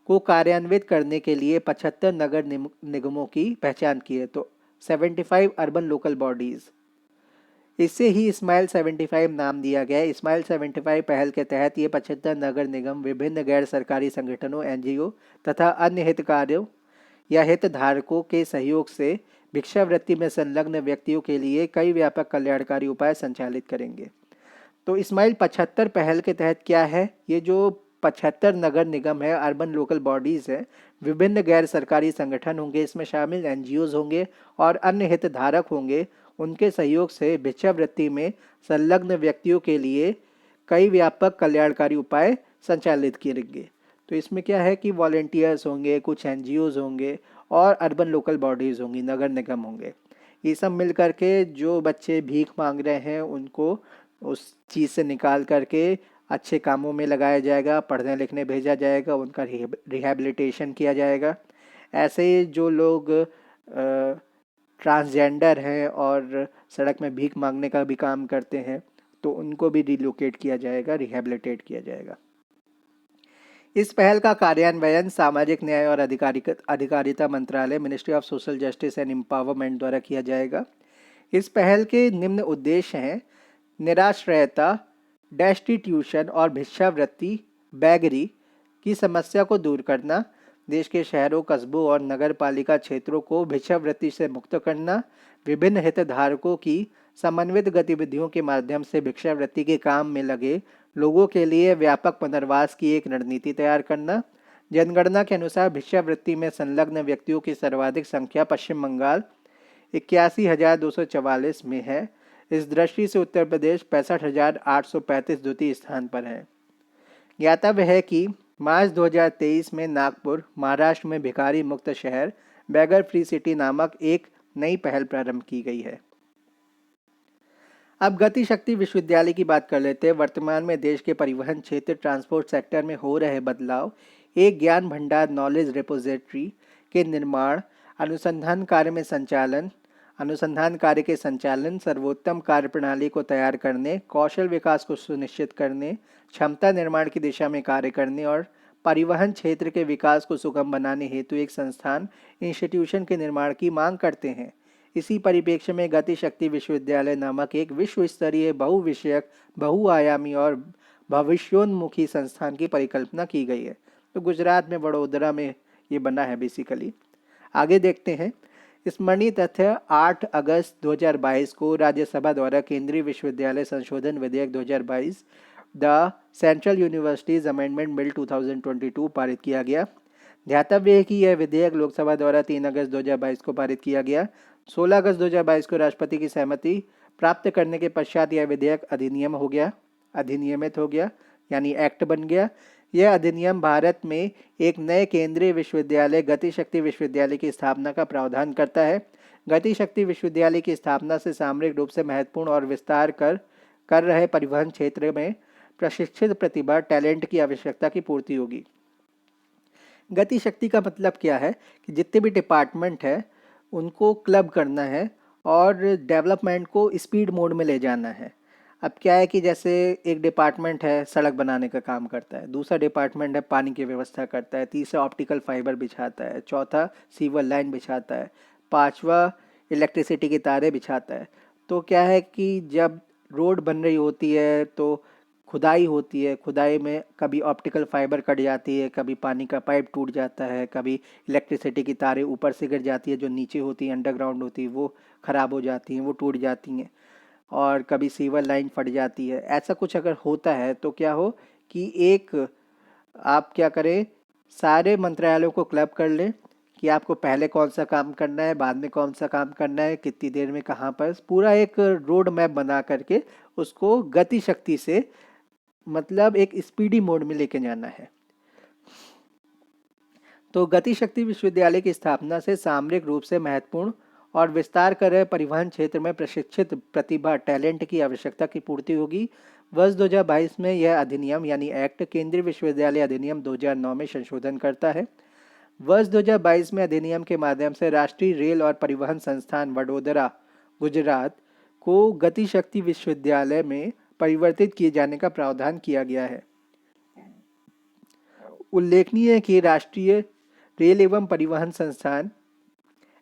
को कार्यान्वित करने के लिए 75 नगर निगमों की पहचान की है। तो 75 अर्बन लोकल बॉडीज, इससे ही स्माइल 75 नाम दिया गया है। स्माइल 75 पहल के तहत ये 75 नगर निगम विभिन्न गैर सरकारी संगठनों, NGO तथा अन्य हितकारों या हितधारकों के सहयोग से भिक्षावृत्ति में संलग्न व्यक्तियों के लिए कई व्यापक कल्याणकारी उपाय संचालित करेंगे। तो स्माइल 75 पहल के तहत क्या है, ये जो 75 नगर निगम है, अर्बन लोकल बॉडीज़ है, विभिन्न गैर सरकारी संगठन होंगे, इसमें शामिल NGOs होंगे और अन्य हितधारक होंगे, उनके सहयोग से भिक्षावृत्ति में संलग्न व्यक्तियों के लिए कई व्यापक कल्याणकारी उपाय संचालित करेंगे। तो इसमें क्या है कि वॉलेंटियर्स होंगे, कुछ NGOs होंगे और अर्बन लोकल बॉडीज़ होंगी, नगर निगम होंगे। ये सब मिल करके जो बच्चे भीख मांग रहे हैं उनको उस चीज़ से निकाल करके अच्छे कामों में लगाया जाएगा, पढ़ने लिखने भेजा जाएगा, उनका रिहैबिलिटेशन किया जाएगा। ऐसे जो लोग ट्रांसजेंडर हैं और सड़क में भीख मांगने का भी काम करते हैं, तो उनको भी रिलोकेट किया जाएगा, रिहैबिलिटेट किया जाएगा। इस पहल का कार्यान्वयन सामाजिक न्याय और अधिकारिता मंत्रालय, ministry of social justice and empowerment द्वारा किया जाएगा। इस पहल के निम्न उद्देश्य हैं: निराश्रयता, डेस्टिट्यूशन और भिक्षावृत्ति, बेगरी की समस्या को दूर करना, देश के शहरों, कस्बों और नगर पालिका क्षेत्रों को भिक्षावृत्ति से मुक्त करना, विभिन्न हितधारकों की समन्वित गतिविधियों के माध्यम से भिक्षावृत्ति के काम में लगे लोगों के लिए व्यापक पुनर्वास की एक रणनीति तैयार करना। जनगणना के अनुसार भिक्षावृत्ति में संलग्न व्यक्तियों की सर्वाधिक संख्या पश्चिम बंगाल 81,244 में है। इस दृष्टि से उत्तर प्रदेश 65,835 द्वितीय स्थान पर है। ज्ञातव्य है कि मार्च 2023 में नागपुर, महाराष्ट्र में भिखारी मुक्त शहर, बेगर फ्री सिटी नामक एक नई पहल प्रारंभ की गई है। अब गति शक्ति विश्वविद्यालय की बात कर लेते हैं। वर्तमान में देश के परिवहन क्षेत्र, ट्रांसपोर्ट सेक्टर में हो रहे बदलाव, एक ज्ञान भंडार, नॉलेज रिपोजिटरी के निर्माण, अनुसंधान कार्य के संचालन, सर्वोत्तम कार्य प्रणाली को तैयार करने, कौशल विकास को सुनिश्चित करने, क्षमता निर्माण की दिशा में कार्य करने और परिवहन क्षेत्र के विकास को सुगम बनाने हेतु एक संस्थान, इंस्टीट्यूशन के निर्माण की मांग करते हैं। इसी परिप्रेक्ष्य में गति शक्ति विश्वविद्यालय नामक एक विश्व स्तरीय बहुविषयक, बहुआयामी और भविष्योन्मुखी संस्थान की परिकल्पना की गई है। तो गुजरात में वडोदरा में ये बना है बेसिकली। आगे देखते हैं। स्मरणीय तथ्य: 8 अगस्त 2022 को राज्यसभा द्वारा केंद्रीय विश्वविद्यालय संशोधन विधेयक 2022 the central universities amendment bill 2022 पारित किया गया। ध्यातव्य है कि यह विधेयक लोकसभा द्वारा 3 अगस्त 2022 को पारित किया गया। 16 अगस्त 2022 को राष्ट्रपति की सहमति प्राप्त करने के पश्चात यह विधेयक अधिनियमित हो गया, यानी एक्ट बन गया। यह अधिनियम भारत में एक नए केंद्रीय विश्वविद्यालय, गति शक्ति विश्वविद्यालय की स्थापना का प्रावधान करता है, गति शक्ति विश्वविद्यालय की स्थापना से सामरिक रूप से महत्वपूर्ण और विस्तार कर रहे परिवहन क्षेत्र में प्रशिक्षित प्रतिभा टैलेंट की आवश्यकता की पूर्ति होगी। गति शक्ति का मतलब क्या है कि जितने भी डिपार्टमेंट है उनको क्लब करना है और डेवलपमेंट को स्पीड मोड में ले जाना है। अब क्या है कि जैसे एक डिपार्टमेंट है सड़क बनाने का काम करता है, दूसरा डिपार्टमेंट है पानी की व्यवस्था करता है, तीसरा ऑप्टिकल फाइबर बिछाता है, चौथा सीवर लाइन बिछाता है, पांचवा इलेक्ट्रिसिटी की तारें बिछाता है। तो क्या है कि जब रोड बन रही होती है तो खुदाई होती है, खुदाई में कभी ऑप्टिकल फाइबर कट जाती है, कभी पानी का पाइप टूट जाता है, कभी इलेक्ट्रिसिटी की तारें ऊपर से गिर जाती है, जो नीचे होती है अंडरग्राउंड होती है वो ख़राब हो जाती हैं, वो टूट जाती हैं, और कभी सीवर लाइन फट जाती है। ऐसा कुछ अगर होता है तो क्या हो कि एक आप क्या करें, सारे मंत्रालयों को क्लब कर लें कि आपको पहले कौन सा काम करना है, बाद में कौन सा काम करना है, कितनी देर में कहाँ पर, पूरा एक रोड मैप बना करके उसको गति शक्ति से मतलब एक स्पीडी मोड में लेके जाना है। तो गति शक्ति विश्वविद्यालय की स्थापना से सामरिक रूप से महत्वपूर्ण और विस्तार कर रहे परिवहन क्षेत्र में प्रशिक्षित प्रतिभा टैलेंट की आवश्यकता की पूर्ति होगी। वर्ष 2022 में यह अधिनियम यानी एक्ट केंद्रीय विश्वविद्यालय अधिनियम 2009 में संशोधन करता है। वर्ष 2022 में अधिनियम के माध्यम से राष्ट्रीय रेल और परिवहन संस्थान वडोदरा गुजरात को गति शक्ति विश्वविद्यालय में परिवर्तित किए जाने का प्रावधान किया गया है। उल्लेखनीय है कि राष्ट्रीय रेल एवं परिवहन संस्थान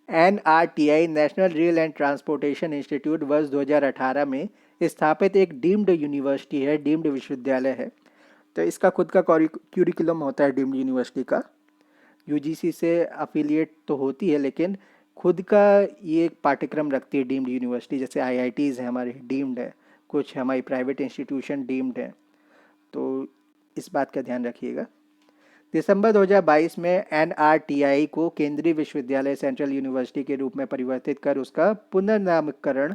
NRTI national rail and transportation institute वर्ष 2018 में स्थापित एक डीम्ड यूनिवर्सिटी है, डीम्ड विश्वविद्यालय है। तो इसका खुद का क्यूरिकुलम होता है डीम्ड यूनिवर्सिटी का, यूजीसी से अफिलिएट तो होती है लेकिन खुद का ये एक पाठ्यक्रम रखती है डीम्ड यूनिवर्सिटी। जैसे IITs हैं हमारी डीम्ड है, कुछ हमारी प्राइवेट इंस्टीट्यूशन डीम्ड है, तो इस बात का ध्यान रखिएगा। दिसंबर 2022 में NRTI को केंद्रीय विश्वविद्यालय सेंट्रल यूनिवर्सिटी के रूप में परिवर्तित कर उसका पुनर्नामकरण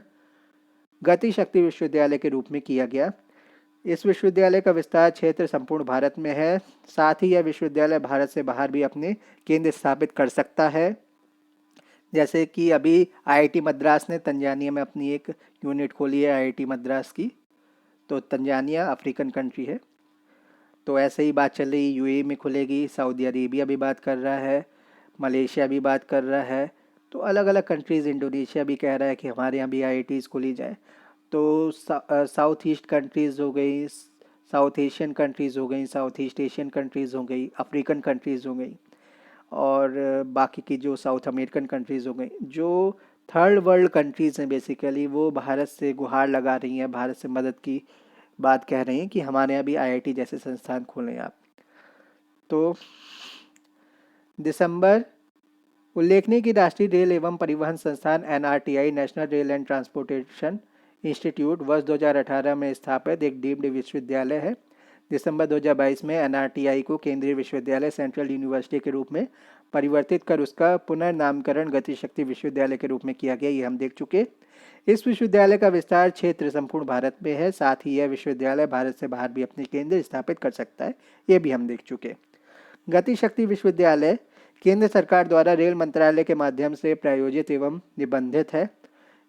गति शक्ति विश्वविद्यालय के रूप में किया गया। इस विश्वविद्यालय का विस्तार क्षेत्र संपूर्ण भारत में है। साथ ही यह विश्वविद्यालय भारत से बाहर भी अपने केंद्र स्थापित कर सकता है। जैसे कि अभी IIT मद्रास ने तंजानिया में अपनी एक यूनिट खोली है IIT मद्रास की, तो तंजानिया अफ्रीकन कंट्री है। तो ऐसे ही बात चल रही UAE में खुलेगी, सऊदी अरेबिया भी बात कर रहा है, मलेशिया भी बात कर रहा है, तो अलग अलग कंट्रीज़, इंडोनेशिया भी कह रहा है कि हमारे यहाँ भी IITs खोली जाए। तो साउथ ईस्ट कंट्रीज़ हो गई, साउथ एशियन कंट्रीज़ हो गई, साउथ ईस्ट एशियन कंट्रीज़ हो गई, अफ्रीकन कंट्रीज़ हो गई, और बाकी की जो साउथ अमेरिकन कंट्रीज़ हो गई, जो थर्ड वर्ल्ड कंट्रीज़ हैं बेसिकली, वो भारत से गुहार लगा रही हैं, भारत से मदद की बात कह रही हैं कि हमारे यहाँ भी IIT जैसे संस्थान खोलें आप। तो दिसंबर उल्लेखनीय कि राष्ट्रीय रेल एवं परिवहन संस्थान NRTI national rail and transportation institute वर्ष 2018 में स्थापित एक डीम्ड विश्वविद्यालय है। दिसंबर 2022 में NRTI को केंद्रीय विश्वविद्यालय सेंट्रल यूनिवर्सिटी के रूप में परिवर्तित कर उसका पुनर्नामकरण गति शक्ति विश्वविद्यालय के रूप में किया गया, ये हम देख चुके। इस विश्वविद्यालय का विस्तार क्षेत्र संपूर्ण भारत में है। साथ ही यह विश्वविद्यालय भारत से बाहर भी अपने केंद्र स्थापित कर सकता है, ये भी हम देख चुके। गति शक्ति विश्वविद्यालय केंद्र सरकार द्वारा रेल मंत्रालय के माध्यम से प्रायोजित एवं निबंधित है।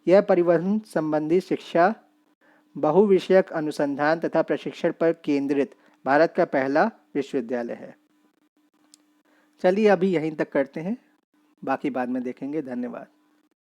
यह परिवहन संबंधी शिक्षा, बहुविषयक अनुसंधान तथा प्रशिक्षण पर केंद्रित भारत का पहला विश्वविद्यालय है। चलिए अभी यहीं तक करते हैं, बाकी बाद में देखेंगे। धन्यवाद।